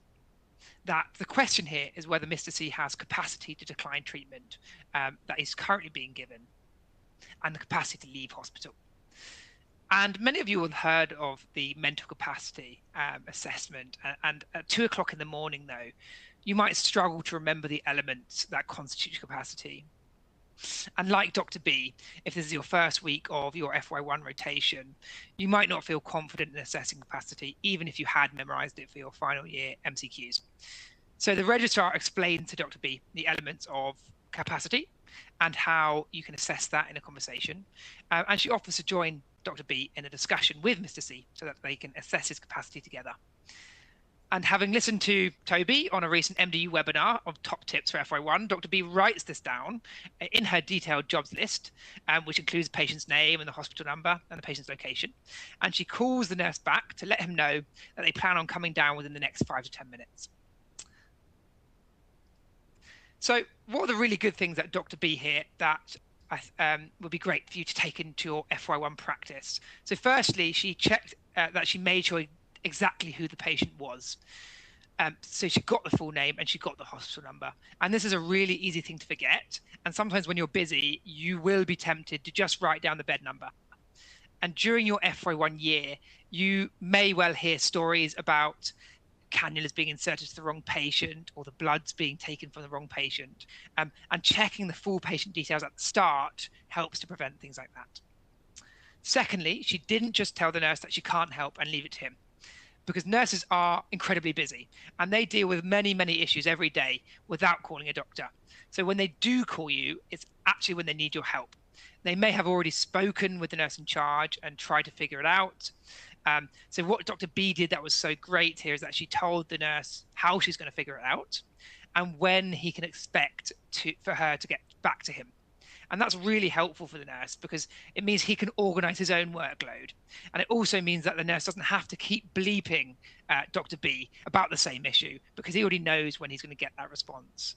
that the question here is whether Mr. C has capacity to decline treatment that is currently being given, and the capacity to leave hospital. And many of you have heard of the mental capacity assessment. And at 2 o'clock in the morning, though, you might struggle to remember the elements that constitute capacity. And like Dr. B, if this is your first week of your FY1 rotation, you might not feel confident in assessing capacity, even if you had memorized it for your final year MCQs. So the registrar explained to Dr. B the elements of capacity and how you can assess that in a conversation. And she offers to join Dr. B in a discussion with Mr. C so that they can assess his capacity together. And having listened to Toby on a recent MDU webinar of top tips for FY1, Dr. B writes this down in her detailed jobs list, which includes the patient's name and the hospital number and the patient's location. And she calls the nurse back to let him know that they plan on coming down within the next 5 to 10 minutes. So what are the really good things at Dr. B here that would be great for you to take into your FY1 practice? So firstly, she checked that she made sure exactly who the patient was. So she got the full name and she got the hospital number. And this is a really easy thing to forget. And sometimes when you're busy, you will be tempted to just write down the bed number. And during your FY1 year, you may well hear stories about cannulas being inserted to the wrong patient or the blood's being taken from the wrong patient. And checking the full patient details at the start helps to prevent things like that. Secondly, she didn't just tell the nurse that she can't help and leave it to him, because nurses are incredibly busy and they deal with many, many issues every day without calling a doctor. So when they do call you, it's actually when they need your help. They may have already spoken with the nurse in charge and tried to figure it out. So what Dr. B did that was so great here is that she told the nurse how she's going to figure it out and when he can expect for her to get back to him. And that's really helpful for the nurse because it means he can organize his own workload. And it also means that the nurse doesn't have to keep bleeping Dr. B about the same issue because he already knows when he's going to get that response.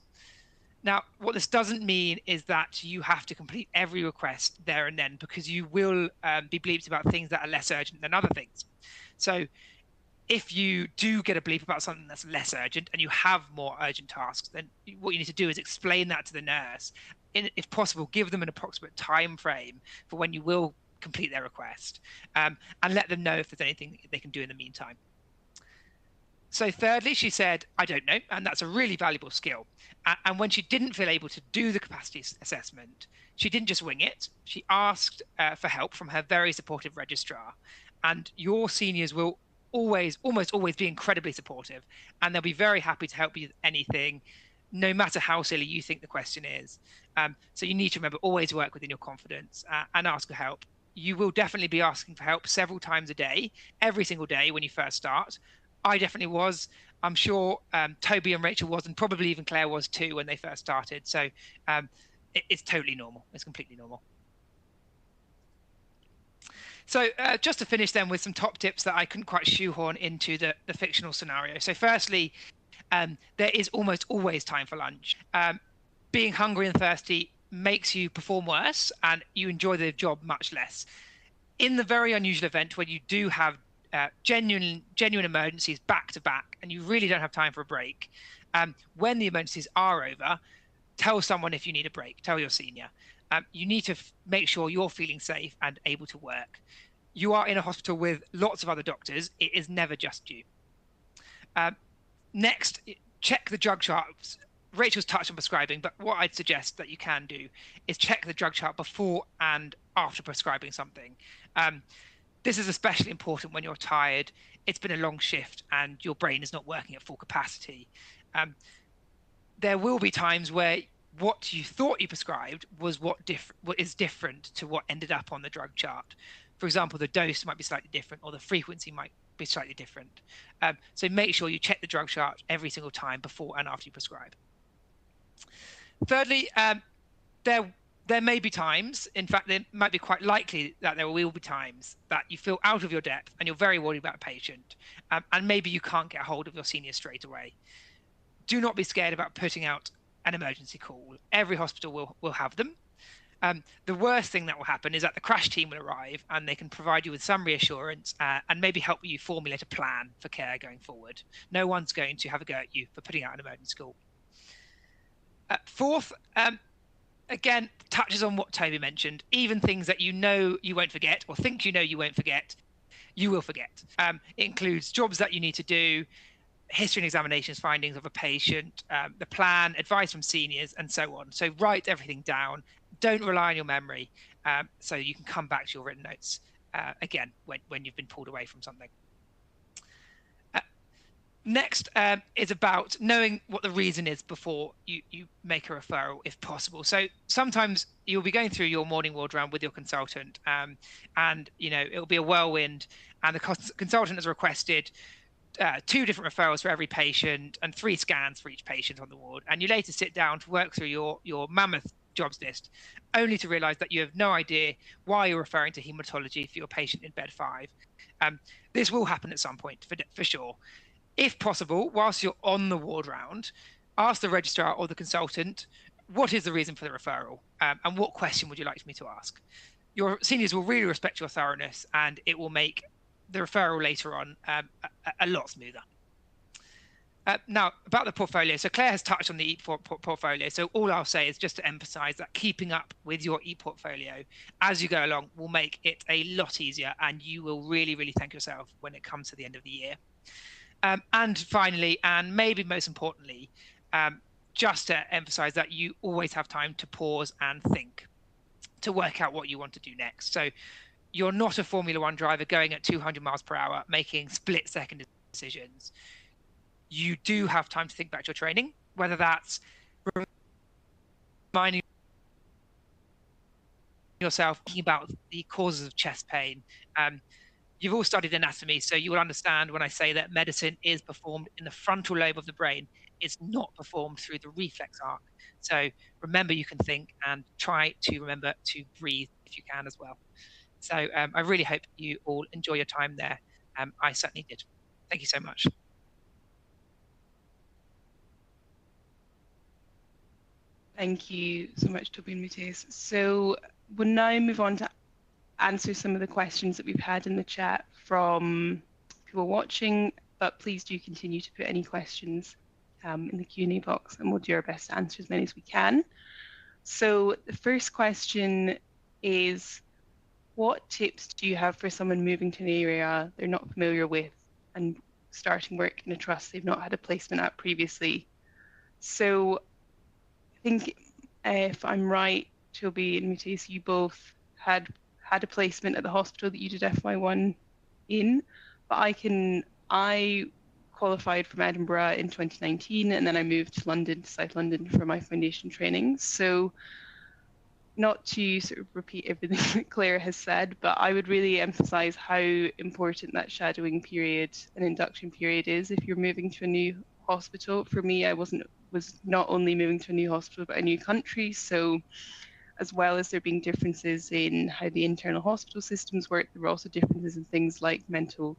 Now, what this doesn't mean is that you have to complete every request there and then, because you will be bleeped about things that are less urgent than other things. So if you do get a bleep about something that's less urgent and you have more urgent tasks, then what you need to do is explain that to the nurse. If possible, give them an approximate time frame for when you will complete their request, and let them know if there's anything they can do in the meantime. So thirdly, she said, I don't know, and that's a really valuable skill. And when she didn't feel able to do the capacity assessment, she didn't just wing it. She asked for help from her very supportive registrar. And your seniors will almost always be incredibly supportive, and they'll be very happy to help you with anything, no matter how silly you think the question is. So you need to remember, always work within your confidence and ask for help. You will definitely be asking for help several times a day, every single day when you first start. I definitely was. I'm sure Toby and Rachel was, and probably even Claire was too when they first started. So it's totally normal. It's completely normal. So just to finish then with some top tips that I couldn't quite shoehorn into the fictional scenario. So firstly, there is almost always time for lunch. Being hungry and thirsty makes you perform worse and you enjoy the job much less. In the very unusual event when you do have genuine emergencies back to back and you really don't have time for a break, when the emergencies are over, tell someone if you need a break, tell your senior. You need to make sure you're feeling safe and able to work. You are in a hospital with lots of other doctors. It is never just you. Next, check the drug charts. Rachel's touched on prescribing, but what I'd suggest that you can do is check the drug chart before and after prescribing something. This is especially important when you're tired, it's been a long shift, and your brain is not working at full capacity. There will be times where what you thought you prescribed was what is different to what ended up on the drug chart. For example, the dose might be slightly different, or the frequency might be slightly different. So make sure you check the drug chart every single time before and after you prescribe. Thirdly, there may be times, in fact, there might be quite likely that there will be times that you feel out of your depth and you're very worried about a patient, and maybe you can't get a hold of your senior straight away. Do not be scared about putting out an emergency call. Every hospital will have them. The worst thing that will happen is that the crash team will arrive and they can provide you with some reassurance and maybe help you formulate a plan for care going forward. No one's going to have a go at you for putting out an emergency call. Fourth, again, touches on what Toby mentioned. Even things that you know you won't forget or think you know you won't forget, you will forget. It includes jobs that you need to do, history and examinations findings of a patient, the plan, advice from seniors, and so on. So write everything down. Don't rely on your memory, so you can come back to your written notes again when you've been pulled away from something. Next is about knowing what the reason is before you make a referral, if possible. So sometimes you'll be going through your morning ward round with your consultant, and it'll be a whirlwind, and the consultant has requested 2 different referrals for every patient and 3 scans for each patient on the ward. And you later sit down to work through your mammoth jobs list, only to realise that you have no idea why you're referring to haematology for your patient in bed 5. This will happen at some point, for sure. If possible, whilst you're on the ward round, ask the registrar or the consultant, what is the reason for the referral? And what question would you like me to ask? Your seniors will really respect your thoroughness, and it will make the referral later on a lot smoother. Now, about the portfolio. So Claire has touched on the EAT portfolio. So all I'll say is just to emphasize that keeping up with your EAT portfolio as you go along will make it a lot easier, and you will really, really thank yourself when it comes to the end of the year. And finally, and maybe most importantly, just to emphasize that you always have time to pause and think, to work out what you want to do next. So you're not a Formula 1 driver going at 200 miles per hour, making split-second decisions. You do have time to think back to your training, whether that's reminding yourself, thinking about the causes of chest pain. You've all studied anatomy, so you will understand when I say that medicine is performed in the frontal lobe of the brain. is not performed through the reflex arc. So remember you can think, and try to remember to breathe if you can as well. So I really hope you all enjoy your time there. I certainly did. Thank you so much. Thank you so much, Toby and Mattias. So we'll now move on to answer some of the questions that we've had in the chat from people watching, but please do continue to put any questions in the Q&A box, and we'll do our best to answer as many as we can. So the first question is, what tips do you have for someone moving to an area they're not familiar with and starting work in a trust they've not had a placement at previously? So I think if I'm right, Toby and Mattias, you both had a placement at the hospital that you did FY1 in, but I qualified from Edinburgh in 2019, and then I moved to London, to South London, for my foundation training. So not to sort of repeat everything that Claire has said, but I would really emphasize how important that shadowing period and induction period is if you're moving to a new hospital. For me, I was not only moving to a new hospital, but a new country. So as well as there being differences in how the internal hospital systems work, there were also differences in things like mental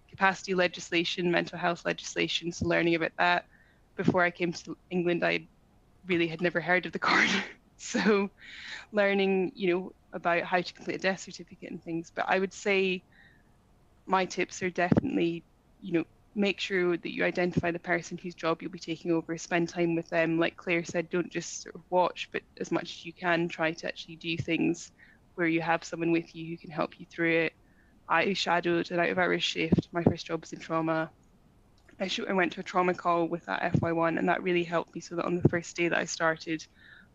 capacity legislation, mental health legislation. So learning about that. Before I came to England, I really had never heard of the card. So learning, about how to complete a death certificate and things. But I would say my tips are definitely, make sure that you identify the person whose job you'll be taking over, spend time with them. Like Claire said, don't just sort of watch, but as much as you can, try to actually do things where you have someone with you who can help you through it. I shadowed an out-of-hours shift. My first job was in trauma. I went to a trauma call with that FY1, and that really helped me, so that on the first day that I started,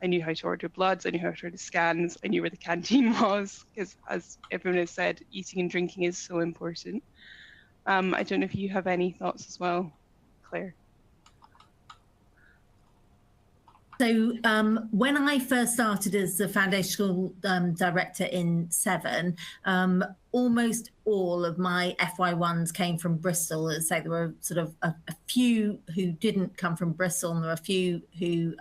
I knew how to order bloods, I knew how to order scans, I knew where the canteen was, because as everyone has said, eating and drinking is so important. I don't know if you have any thoughts as well, Claire. So when I first started as the foundational director in 7, almost all of my FY1s came from Bristol. As I say, there were sort of a few who didn't come from Bristol, and there were a few who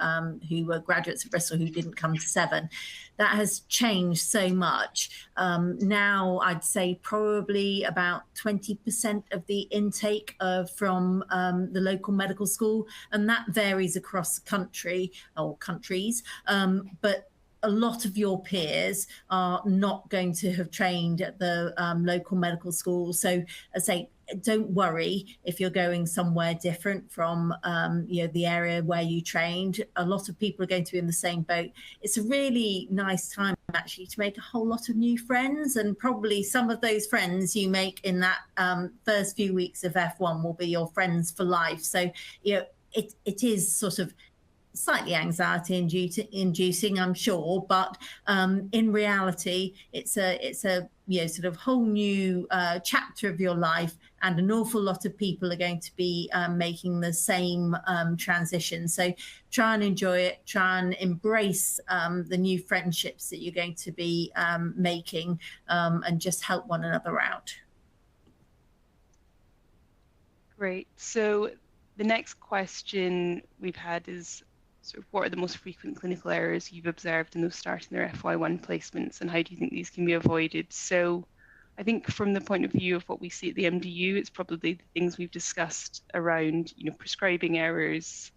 were graduates of Bristol who didn't come to 7. That has changed so much. Now I'd say probably about 20% of the intake from the local medical school, and that varies across the country or countries. But a lot of your peers are not going to have trained at the local medical school. So I say, don't worry if you're going somewhere different from the area where you trained. A lot of people are going to be in the same boat. It's a really nice time actually to make a whole lot of new friends, and probably some of those friends you make in that first few weeks of F1 will be your friends for life. So it is sort of slightly anxiety inducing, I'm sure, but in reality, it's a sort of whole new chapter of your life, and an awful lot of people are going to be making the same transition. So try and enjoy it, try and embrace the new friendships that you're going to be making, and just help one another out. Great. So the next question we've had is, sort of, what are the most frequent clinical errors you've observed in those starting their FY1 placements, and how do you think these can be avoided? So I think from the point of view of what we see at the MDU, it's probably the things we've discussed around, prescribing errors,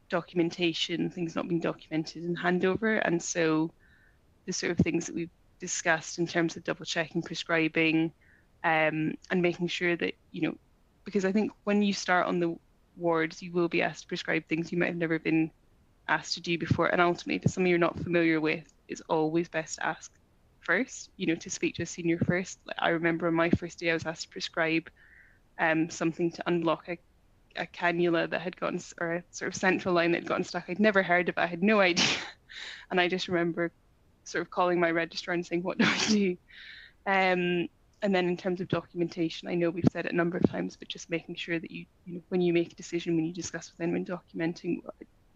documentation, things not being documented in handover. And so the sort of things that we've discussed in terms of double checking prescribing, and making sure that, because I think when you start on the wards, you will be asked to prescribe things you might have never been asked to do before. And ultimately, if it's something you're not familiar with, it's always best to ask first, to speak to a senior first. Like, I remember on my first day, I was asked to prescribe something to unlock a cannula that had gotten, or a sort of central line that had gotten stuck. I'd never heard of it, I had no idea. And I just remember sort of calling my registrar and saying, what do I do? And then in terms of documentation, I know we've said it a number of times, but just making sure that you when you make a decision, when you discuss with anyone documenting,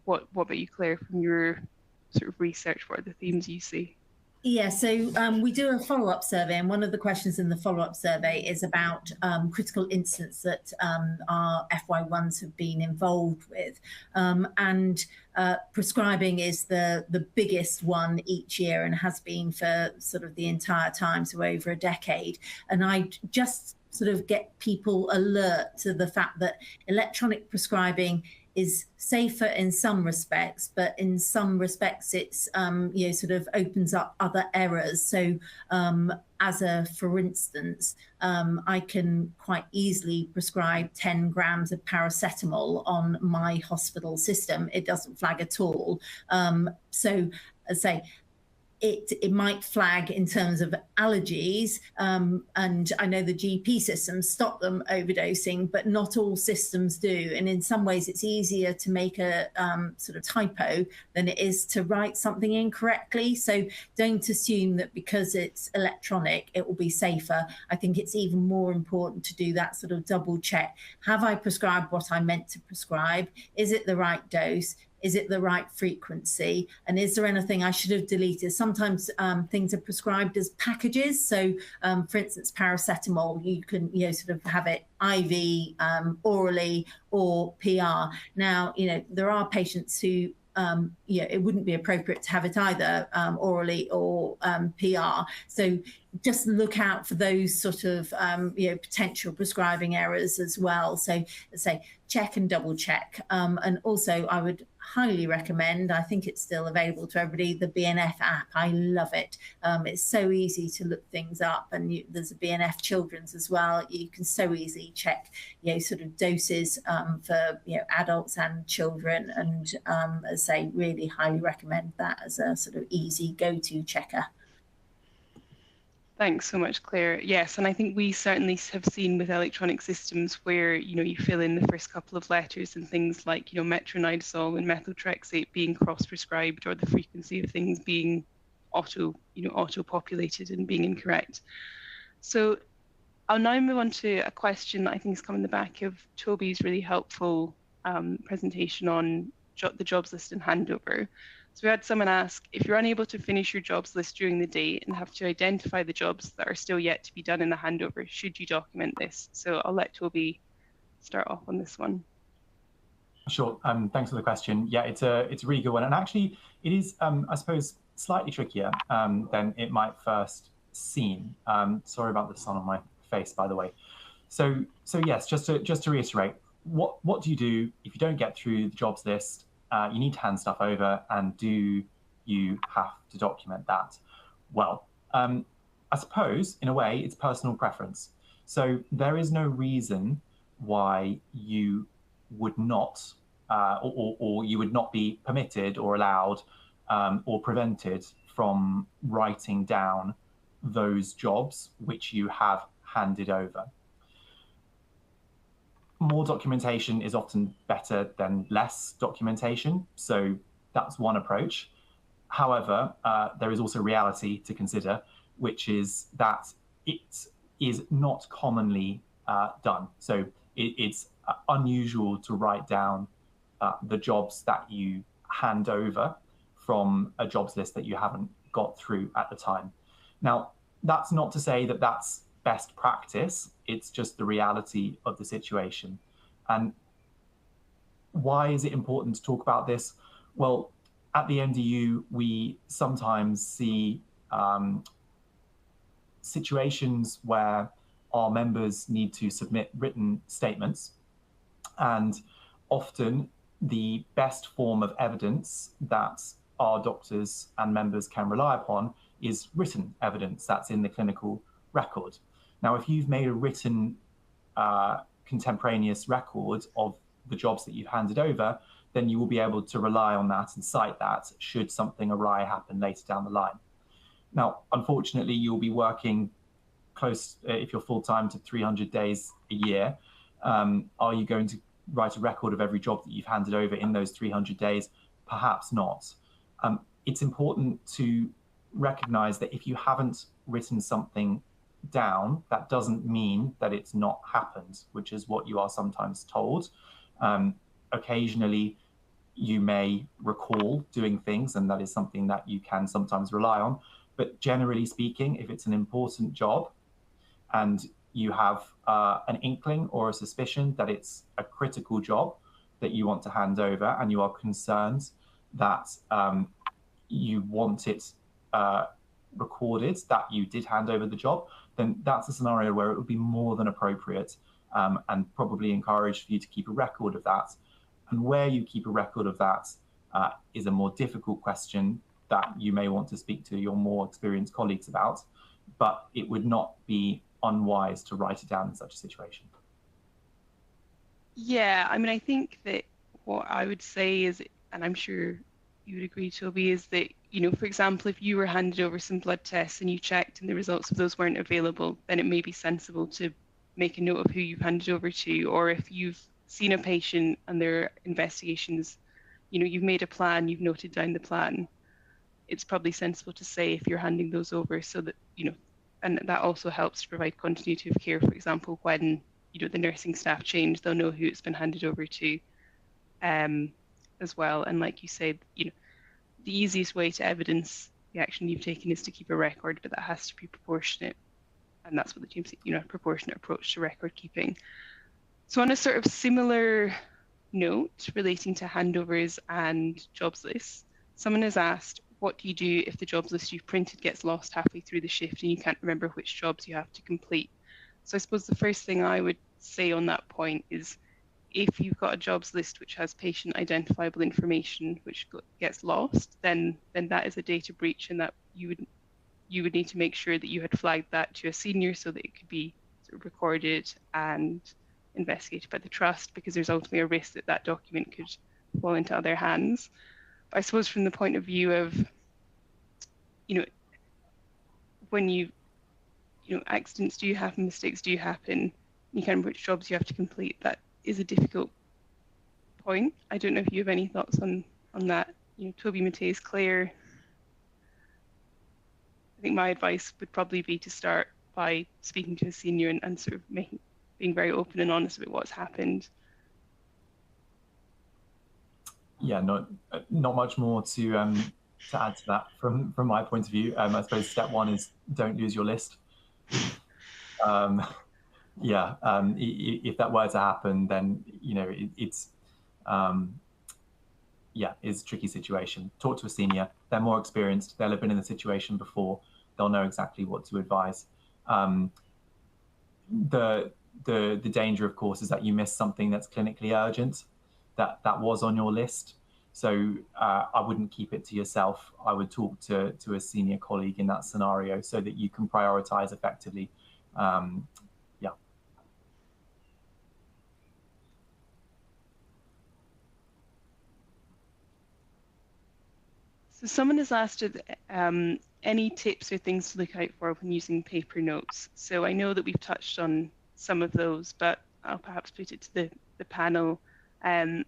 what about you, Claire, from your sort of research, what are the themes you see? Yeah, so we do a follow-up survey, and one of the questions in the follow-up survey is about critical incidents that our FY1s have been involved with. And prescribing is the biggest one each year and has been for sort of the entire time, so over a decade. And I just sort of get people alert to the fact that electronic prescribing is safer in some respects, but in some respects it's sort of opens up other errors. So for instance, I can quite easily prescribe 10 grams of paracetamol on my hospital system. It doesn't flag at all. So as I say, it might flag in terms of allergies, and I know the GP systems stop them overdosing, but not all systems do. And in some ways, it's easier to make a sort of typo than it is to write something incorrectly. So don't assume that because it's electronic, it will be safer. I think it's even more important to do that sort of double check. Have I prescribed what I meant to prescribe? Is it the right dose? Is it the right frequency? And is there anything I should have deleted? Sometimes things are prescribed as packages. So, for instance, paracetamol, you can sort of have it IV, orally, or PR. Now, there are patients who it wouldn't be appropriate to have it either orally or PR. So just look out for those sort of potential prescribing errors as well. So let's say check and double check. And also I would highly recommend, I think it's still available to everybody, the BNF app. I love it. It's so easy to look things up, and there's a BNF Children's as well. You can so easily check sort of doses for adults and children, and as I say, really highly recommend that as a sort of easy go-to checker. Thanks so much, Claire. Yes, and I think we certainly have seen with electronic systems where you fill in the first couple of letters and things like metronidazole and methotrexate being cross-prescribed, or the frequency of things being auto-populated and being incorrect. So I'll now move on to a question that I think has come in the back of Toby's really helpful presentation on the jobs list and handover. So we had someone ask, if you're unable to finish your jobs list during the day and have to identify the jobs that are still yet to be done in the handover, should you document this? So I'll let Toby start off on this one. Sure. Thanks for the question. Yeah, it's a really good one, and actually it is, I suppose, slightly trickier than it might first seem. Sorry about the sun on my face, by the way. So yes, just to reiterate, what do you do if you don't get through the jobs list? You need to hand stuff over, and do you have to document that? Well, I suppose in a way it's personal preference. So there is no reason why you would not, or you would not be permitted or allowed or prevented from writing down those jobs which you have handed over. More documentation is often better than less documentation, so that's one approach. However, there is also reality to consider, which is that it is not commonly done. So it's unusual to write down the jobs that you hand over from a jobs list that you haven't got through at the time. Now, that's not to say that that's best practice, it's just the reality of the situation. And why is it important to talk about this? Well, at the MDU, we sometimes see situations where our members need to submit written statements, and often the best form of evidence that our doctors and members can rely upon is written evidence that's in the clinical record. Now, if you've made a written contemporaneous record of the jobs that you've handed over, then you will be able to rely on that and cite that should something awry happen later down the line. Now, unfortunately, you'll be working close, if you're full-time, to 300 days a year. Are you going to write a record of every job that you've handed over in those 300 days? Perhaps not. It's important to recognize that if you haven't written something down, that doesn't mean that it's not happened, which is what you are sometimes told. Occasionally, you may recall doing things, and that is something that you can sometimes rely on. But generally speaking, if it's an important job and you have an inkling or a suspicion that it's a critical job that you want to hand over, and you are concerned that you want it recorded that you did hand over the job, then that's a scenario where it would be more than appropriate and probably encouraged for you to keep a record of that. And where you keep a record of that is a more difficult question that you may want to speak to your more experienced colleagues about, but it would not be unwise to write it down in such a situation. Yeah, I mean, I think that what I would say is, and I'm sure you would agree, Toby, is that, you know, for example, if you were handed over some blood tests and you checked and the results of those weren't available, then it may be sensible to make a note of who you've handed over to. Or if you've seen a patient and there are investigations, you know, you've made a plan, you've noted down the plan, it's probably sensible to say if you're handing those over, so that, you know, and that also helps to provide continuity of care. For example, when, you know, the nursing staff change, they'll know who it's been handed over to as well. And like you said, you know, the easiest way to evidence the action you've taken is to keep a record, but that has to be proportionate. And that's what the team's, you know, a proportionate approach to record keeping. So on a sort of similar note relating to handovers and jobs lists, someone has asked, what do you do if the jobs list you've printed gets lost halfway through the shift and you can't remember which jobs you have to complete? So I suppose the first thing I would say on that point is, if you've got a jobs list which has patient identifiable information which gets lost, then that is a data breach, and that you would need to make sure that you had flagged that to a senior so that it could be sort of recorded and investigated by the trust, because there's ultimately a risk that that document could fall into other hands. But I suppose from the point of view of, you know, when you know, accidents do happen, mistakes do happen, you can't remember which jobs you have to complete, that is a difficult point. I don't know if you have any thoughts on that. You know, Toby, Mattias, Clare. I think my advice would probably be to start by speaking to a senior and sort of being very open and honest about what's happened. Yeah, not much more to add to that from my point of view. I suppose step one is don't lose your list. If that were to happen, then, you know, it's a tricky situation. Talk to a senior. They're more experienced. They'll have been in the situation before. They'll know exactly what to advise. The danger, of course, is that you miss something that's clinically urgent that was on your list. So I wouldn't keep it to yourself. I would talk to a senior colleague in that scenario so that you can prioritize effectively. So someone has asked any tips or things to look out for when using paper notes. So I know that we've touched on some of those, but I'll perhaps put it to the panel. I'm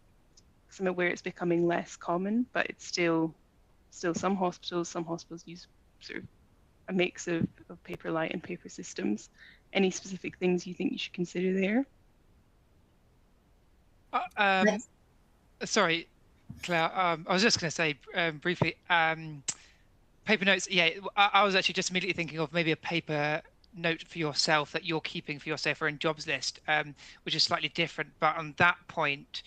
aware it's becoming less common, but it's still some hospitals use sort of a mix of Paperlite and paper systems. Any specific things you think you should consider there? Sorry, Claire, I was just going to say briefly, paper notes. Yeah, I was actually just immediately thinking of maybe a paper note for yourself that you're keeping for yourself or in jobs list, which is slightly different. But on that point,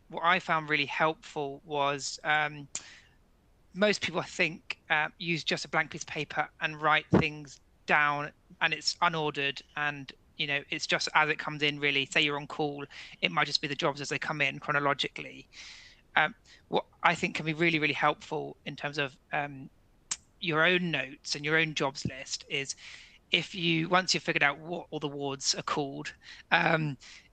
what I found really helpful was most people, I think, use just a blank piece of paper and write things down, and it's unordered, and you know, it's just as it comes in, really. Say you're on call, it might just be the jobs as they come in chronologically. What I think can be really, really helpful in terms of your own notes and your own jobs list is, if you, once you've figured out what all the wards are called,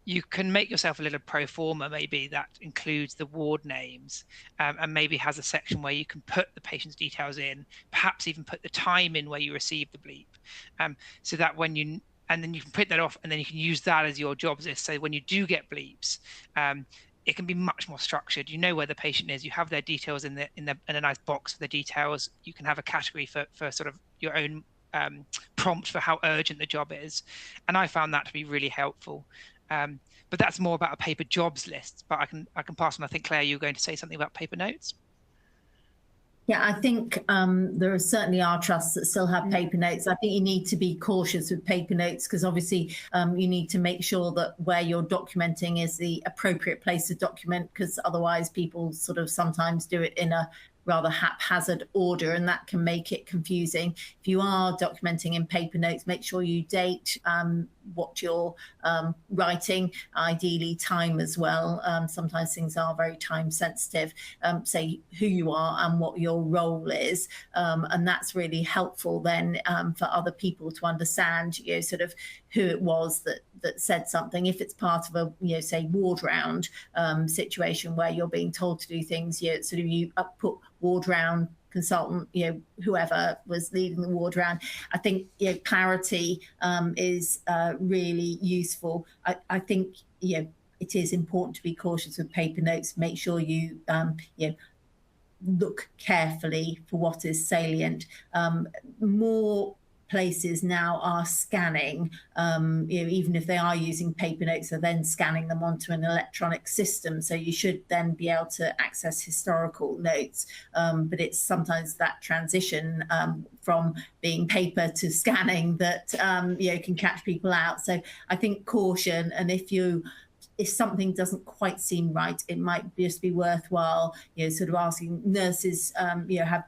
you can make yourself a little pro forma maybe that includes the ward names, and maybe has a section where you can put the patient's details in, perhaps even put the time in where you received the bleep, so that when you, and then you can print that off, and then you can use that as your jobs list. So when you do get bleeps, it can be much more structured. You know where the patient is. You have their details in a nice box for the details. You can have a category for sort of your own prompt for how urgent the job is, and I found that to be really helpful. But that's more about a paper jobs list. But I can pass on. I think, Claire, you were going to say something about paper notes. Yeah, I think there certainly are trusts that still have paper notes. I think you need to be cautious with paper notes because obviously you need to make sure that where you're documenting is the appropriate place to document, because otherwise people sort of sometimes do it in a rather haphazard order, and that can make it confusing. If you are documenting in paper notes, make sure you date what you're writing, ideally time as well. Sometimes things are very time sensitive. Say who you are and what your role is, and that's really helpful then for other people to understand, you know, sort of who it was that said something. If it's part of a, you know, say ward round situation where you're being told to do things, you know, sort of you put ward round consultant, you know, whoever was leading the ward round. I think, you know, clarity is really useful. I think, you know, it is important to be cautious with paper notes. Make sure you, you know, look carefully for what is salient. More places now are scanning, you know, even if they are using paper notes, they're then scanning them onto an electronic system. So you should then be able to access historical notes. But it's sometimes that transition from being paper to scanning that, you know, can catch people out. So I think caution, and if something doesn't quite seem right, it might just be worthwhile, you know, sort of asking nurses, you know, have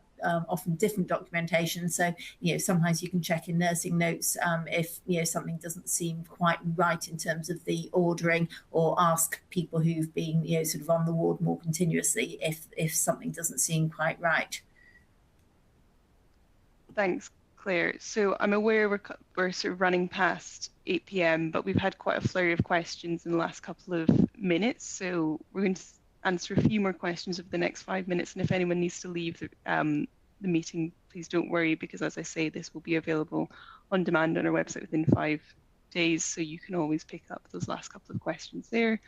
often different documentation. So, you know, sometimes you can check in nursing notes if, you know, something doesn't seem quite right in terms of the ordering, or ask people who've been, you know, sort of on the ward more continuously if something doesn't seem quite right. Thanks, Claire. So I'm aware we're sort of running past 8 p.m, but we've had quite a flurry of questions in the last couple of minutes. So we're going to answer a few more questions over the next 5 minutes. And if anyone needs to leave the meeting, please don't worry, because as I say, this will be available on demand on our website within 5 days. So you can always pick up those last couple of questions there.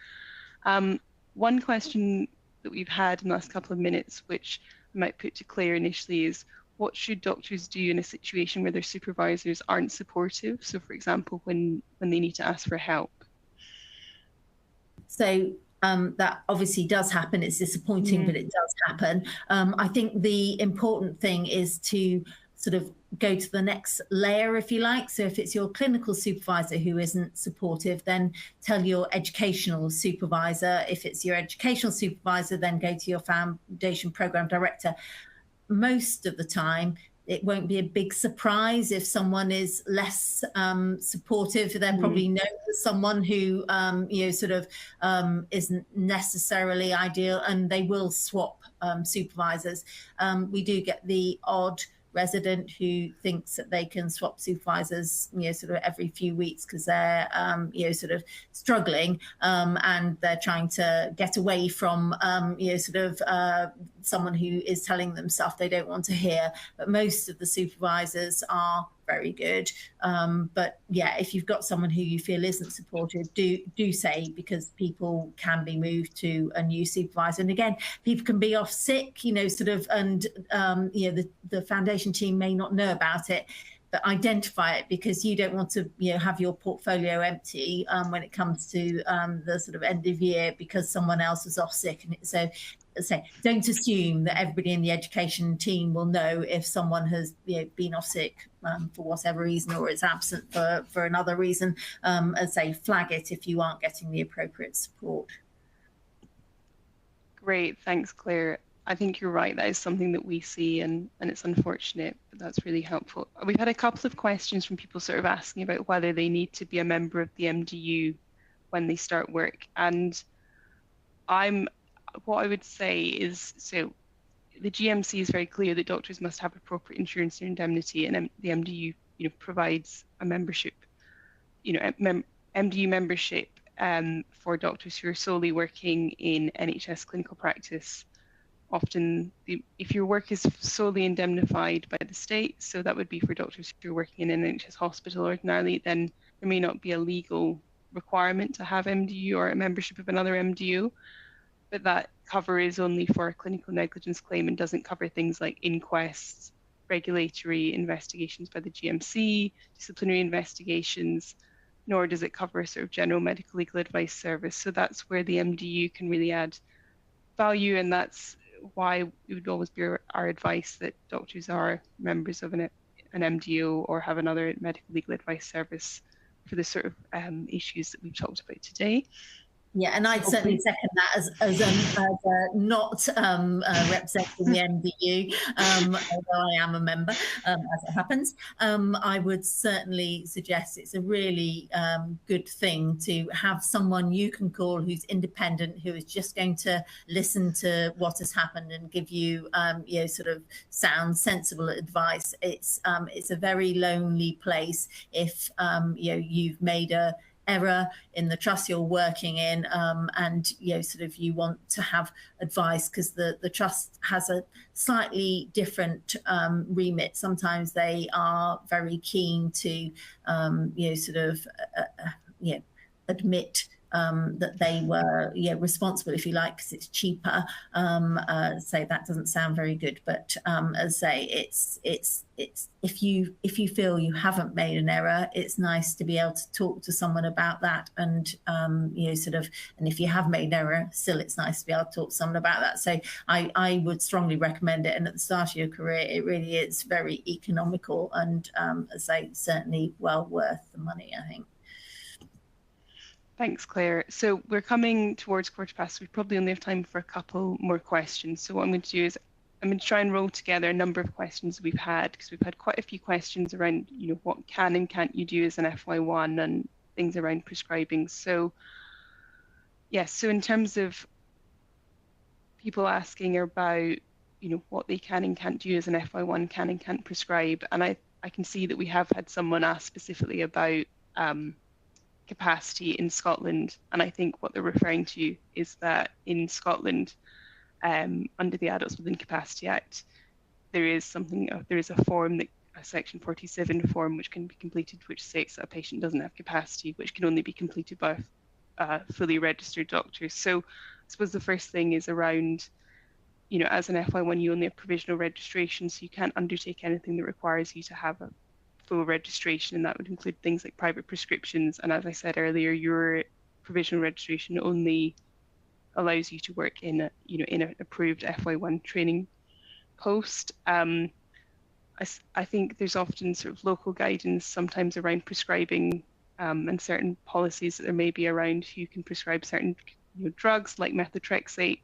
One question that we've had in the last couple of minutes, which I might put to Claire initially, is what should doctors do in a situation where their supervisors aren't supportive? So for example, when they need to ask for help. So that obviously does happen. It's disappointing, but it does happen. I think the important thing is to sort of go to the next layer, if you like. So if it's your clinical supervisor who isn't supportive, then tell your educational supervisor. If it's your educational supervisor, then go to your foundation program director. Most of the time, it won't be a big surprise if someone is less supportive. They'll probably know someone who, you know, sort of isn't necessarily ideal, and they will swap supervisors. We do get the odd resident who thinks that they can swap supervisors, you know, sort of every few weeks because they're, you know, sort of struggling and they're trying to get away from, you know, sort of someone who is telling them stuff they don't want to hear. But most of the supervisors are very good. But yeah, if you've got someone who you feel isn't supportive, do say, because people can be moved to a new supervisor. And again, people can be off sick, you know, sort of, and you know, the foundation team may not know about it, but identify it, because you don't want to, you know, have your portfolio empty when it comes to the sort of end of year because someone else is off sick. And so don't assume that everybody in the education team will know if someone has, you know, been off sick for whatever reason, or is absent for another reason. Flag it if you aren't getting the appropriate support. Great, thanks, Claire. I think you're right. That is something that we see, and it's unfortunate, but that's really helpful. We've had a couple of questions from people sort of asking about whether they need to be a member of the MDU when they start work. And what I would say is, so the GMC is very clear that doctors must have appropriate insurance and indemnity, and the MDU, you know, provides a membership, you know, MDU membership for doctors who are solely working in NHS clinical practice. Often, if your work is solely indemnified by the state, so that would be for doctors who are working in an NHS hospital ordinarily, then there may not be a legal requirement to have MDU or a membership of another MDU. But that cover is only for a clinical negligence claim and doesn't cover things like inquests, regulatory investigations by the GMC, disciplinary investigations, nor does it cover a sort of general medical legal advice service. So that's where the MDU can really add value, and that's why it would always be our advice that doctors are members of an MDU or have another medical legal advice service for the sort of issues that we've talked about today. Yeah, and I'd certainly second that as not representing the MDU, although I am a member, as it happens. I would certainly suggest it's a really good thing to have someone you can call who's independent, who is just going to listen to what has happened and give you, you know, sort of sound, sensible advice. It's a very lonely place if you know, you've made a error in the trust you're working in, and you know, sort of you want to have advice, because the trust has a slightly different remit. Sometimes they are very keen to you know, sort of you know, admit that they were responsible, if you like, because it's cheaper. So that doesn't sound very good, but as I say, it's if you feel you haven't made an error, it's nice to be able to talk to someone about that, and you know, sort of, and if you have made an error, still it's nice to be able to talk to someone about that. So I would strongly recommend it, and at the start of your career, it really is very economical, and as I say, certainly well worth the money, I think. Thanks, Claire. So we're coming towards 1:15. We probably only have time for a couple more questions. So what I'm going to do is I'm going to try and roll together a number of questions we've had, because we've had quite a few questions around, you know, what can and can't you do as an FY1 and things around prescribing. So yes, so in terms of people asking about, you know, what they can and can't do as an FY1, can and can't prescribe, and I can see that we have had someone ask specifically about capacity in Scotland, and I think what they're referring to is that in Scotland, under the Adults with Incapacity Act, there is a form, that a Section 47 form, which can be completed, which states that a patient doesn't have capacity, which can only be completed by a fully registered doctor. So I suppose the first thing is around, you know, as an FY1, you only have provisional registration, so you can't undertake anything that requires you to have a full registration, and that would include things like private prescriptions. And as I said earlier, your provisional registration only allows you to work in a, you know, in an approved FY1 training post. I think there's often sort of local guidance sometimes around prescribing, and certain policies that there may be around who can prescribe certain, you know, drugs like methotrexate.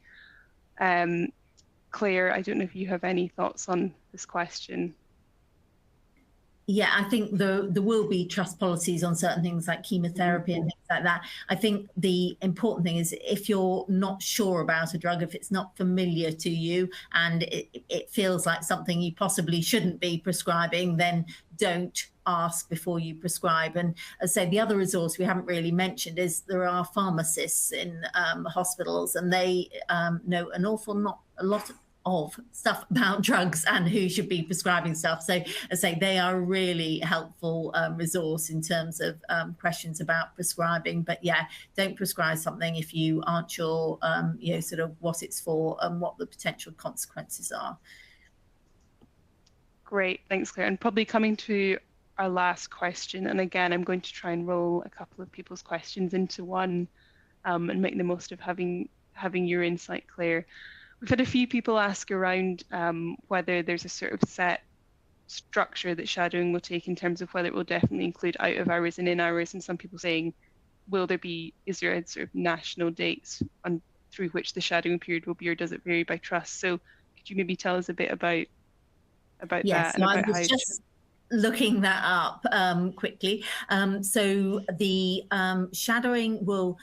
Claire, I don't know if you have any thoughts on this question. Yeah, I think there will be trust policies on certain things like chemotherapy and things like that. I think the important thing is, if you're not sure about a drug, if it's not familiar to you and it feels like something you possibly shouldn't be prescribing, then don't ask before you prescribe. And as I say, the other resource we haven't really mentioned is there are pharmacists in hospitals, and they know an awful lot of stuff about drugs and who should be prescribing stuff. So as I say, they are a really helpful resource in terms of questions about prescribing. But yeah, don't prescribe something if you aren't sure, you know, sort of what it's for and what the potential consequences are. Great, thanks, Claire. And probably coming to our last question, and again, I'm going to try and roll a couple of people's questions into one, and make the most of having your insight, Claire. We've had a few people ask around whether there's a sort of set structure that shadowing will take, in terms of whether it will definitely include out of hours and in hours, and some people saying, is there a sort of national dates through which the shadowing period will be, or does it vary by trust? So could you maybe tell us a bit about yes, that? And I was just looking that up quickly. So the shadowing will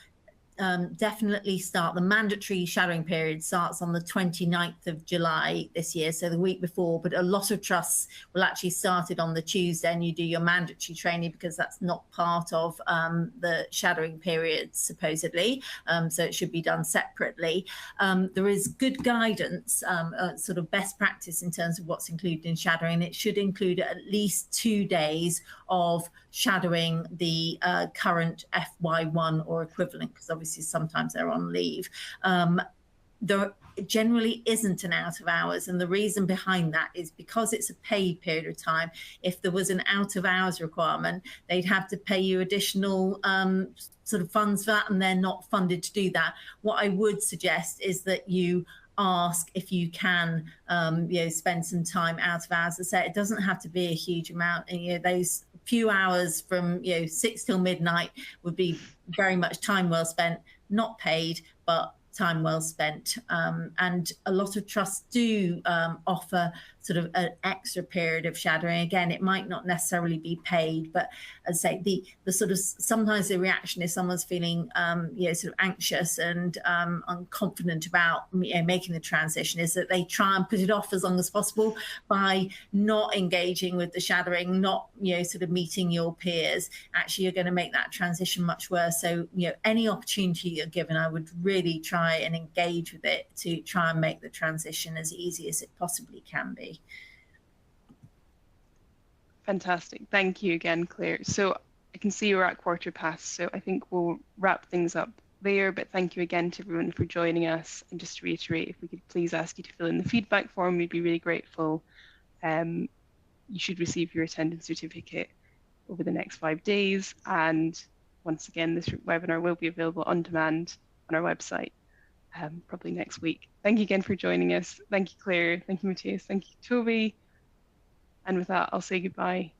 definitely start. The mandatory shadowing period starts on the 29th of July this year, so the week before, but a lot of trusts will actually start it on the Tuesday, and you do your mandatory training because that's not part of the shadowing period, supposedly. So it should be done separately. There is good guidance, sort of best practice in terms of what's included in shadowing. It should include at least 2 days of shadowing the current FY1 or equivalent, because obviously sometimes they're on leave. There generally isn't an out of hours, and the reason behind that is because it's a paid period of time. If there was an out of hours requirement, they'd have to pay you additional sort of funds for that, and they're not funded to do that. What I would suggest is that you ask if you can, spend some time out of hours. As I say, it doesn't have to be a huge amount. And, those few hours from, 6 till midnight would be very much time well spent, not paid, but time well spent. And a lot of trusts do offer sort of an extra period of shadowing. Again, it might not necessarily be paid, but as I say, the sort of sometimes the reaction is someone's feeling sort of anxious and unconfident about making the transition, is that they try and put it off as long as possible by not engaging with the shadowing, not sort of meeting your peers. Actually, you're going to make that transition much worse. So any opportunity you're given, I would really try and engage with it to try and make the transition as easy as it possibly can be. Fantastic. Thank you again, Claire. So I can see we're at 1:15, so I think we'll wrap things up there. But thank you again to everyone for joining us. And just to reiterate, if we could please ask you to fill in the feedback form, we'd be really grateful. You should receive your attendance certificate over the next 5 days. And once again, this webinar will be available on demand on our website, probably next week. Thank you again for joining us. Thank you, Claire. Thank you, Mattias. Thank you, Toby. And with that, I'll say goodbye.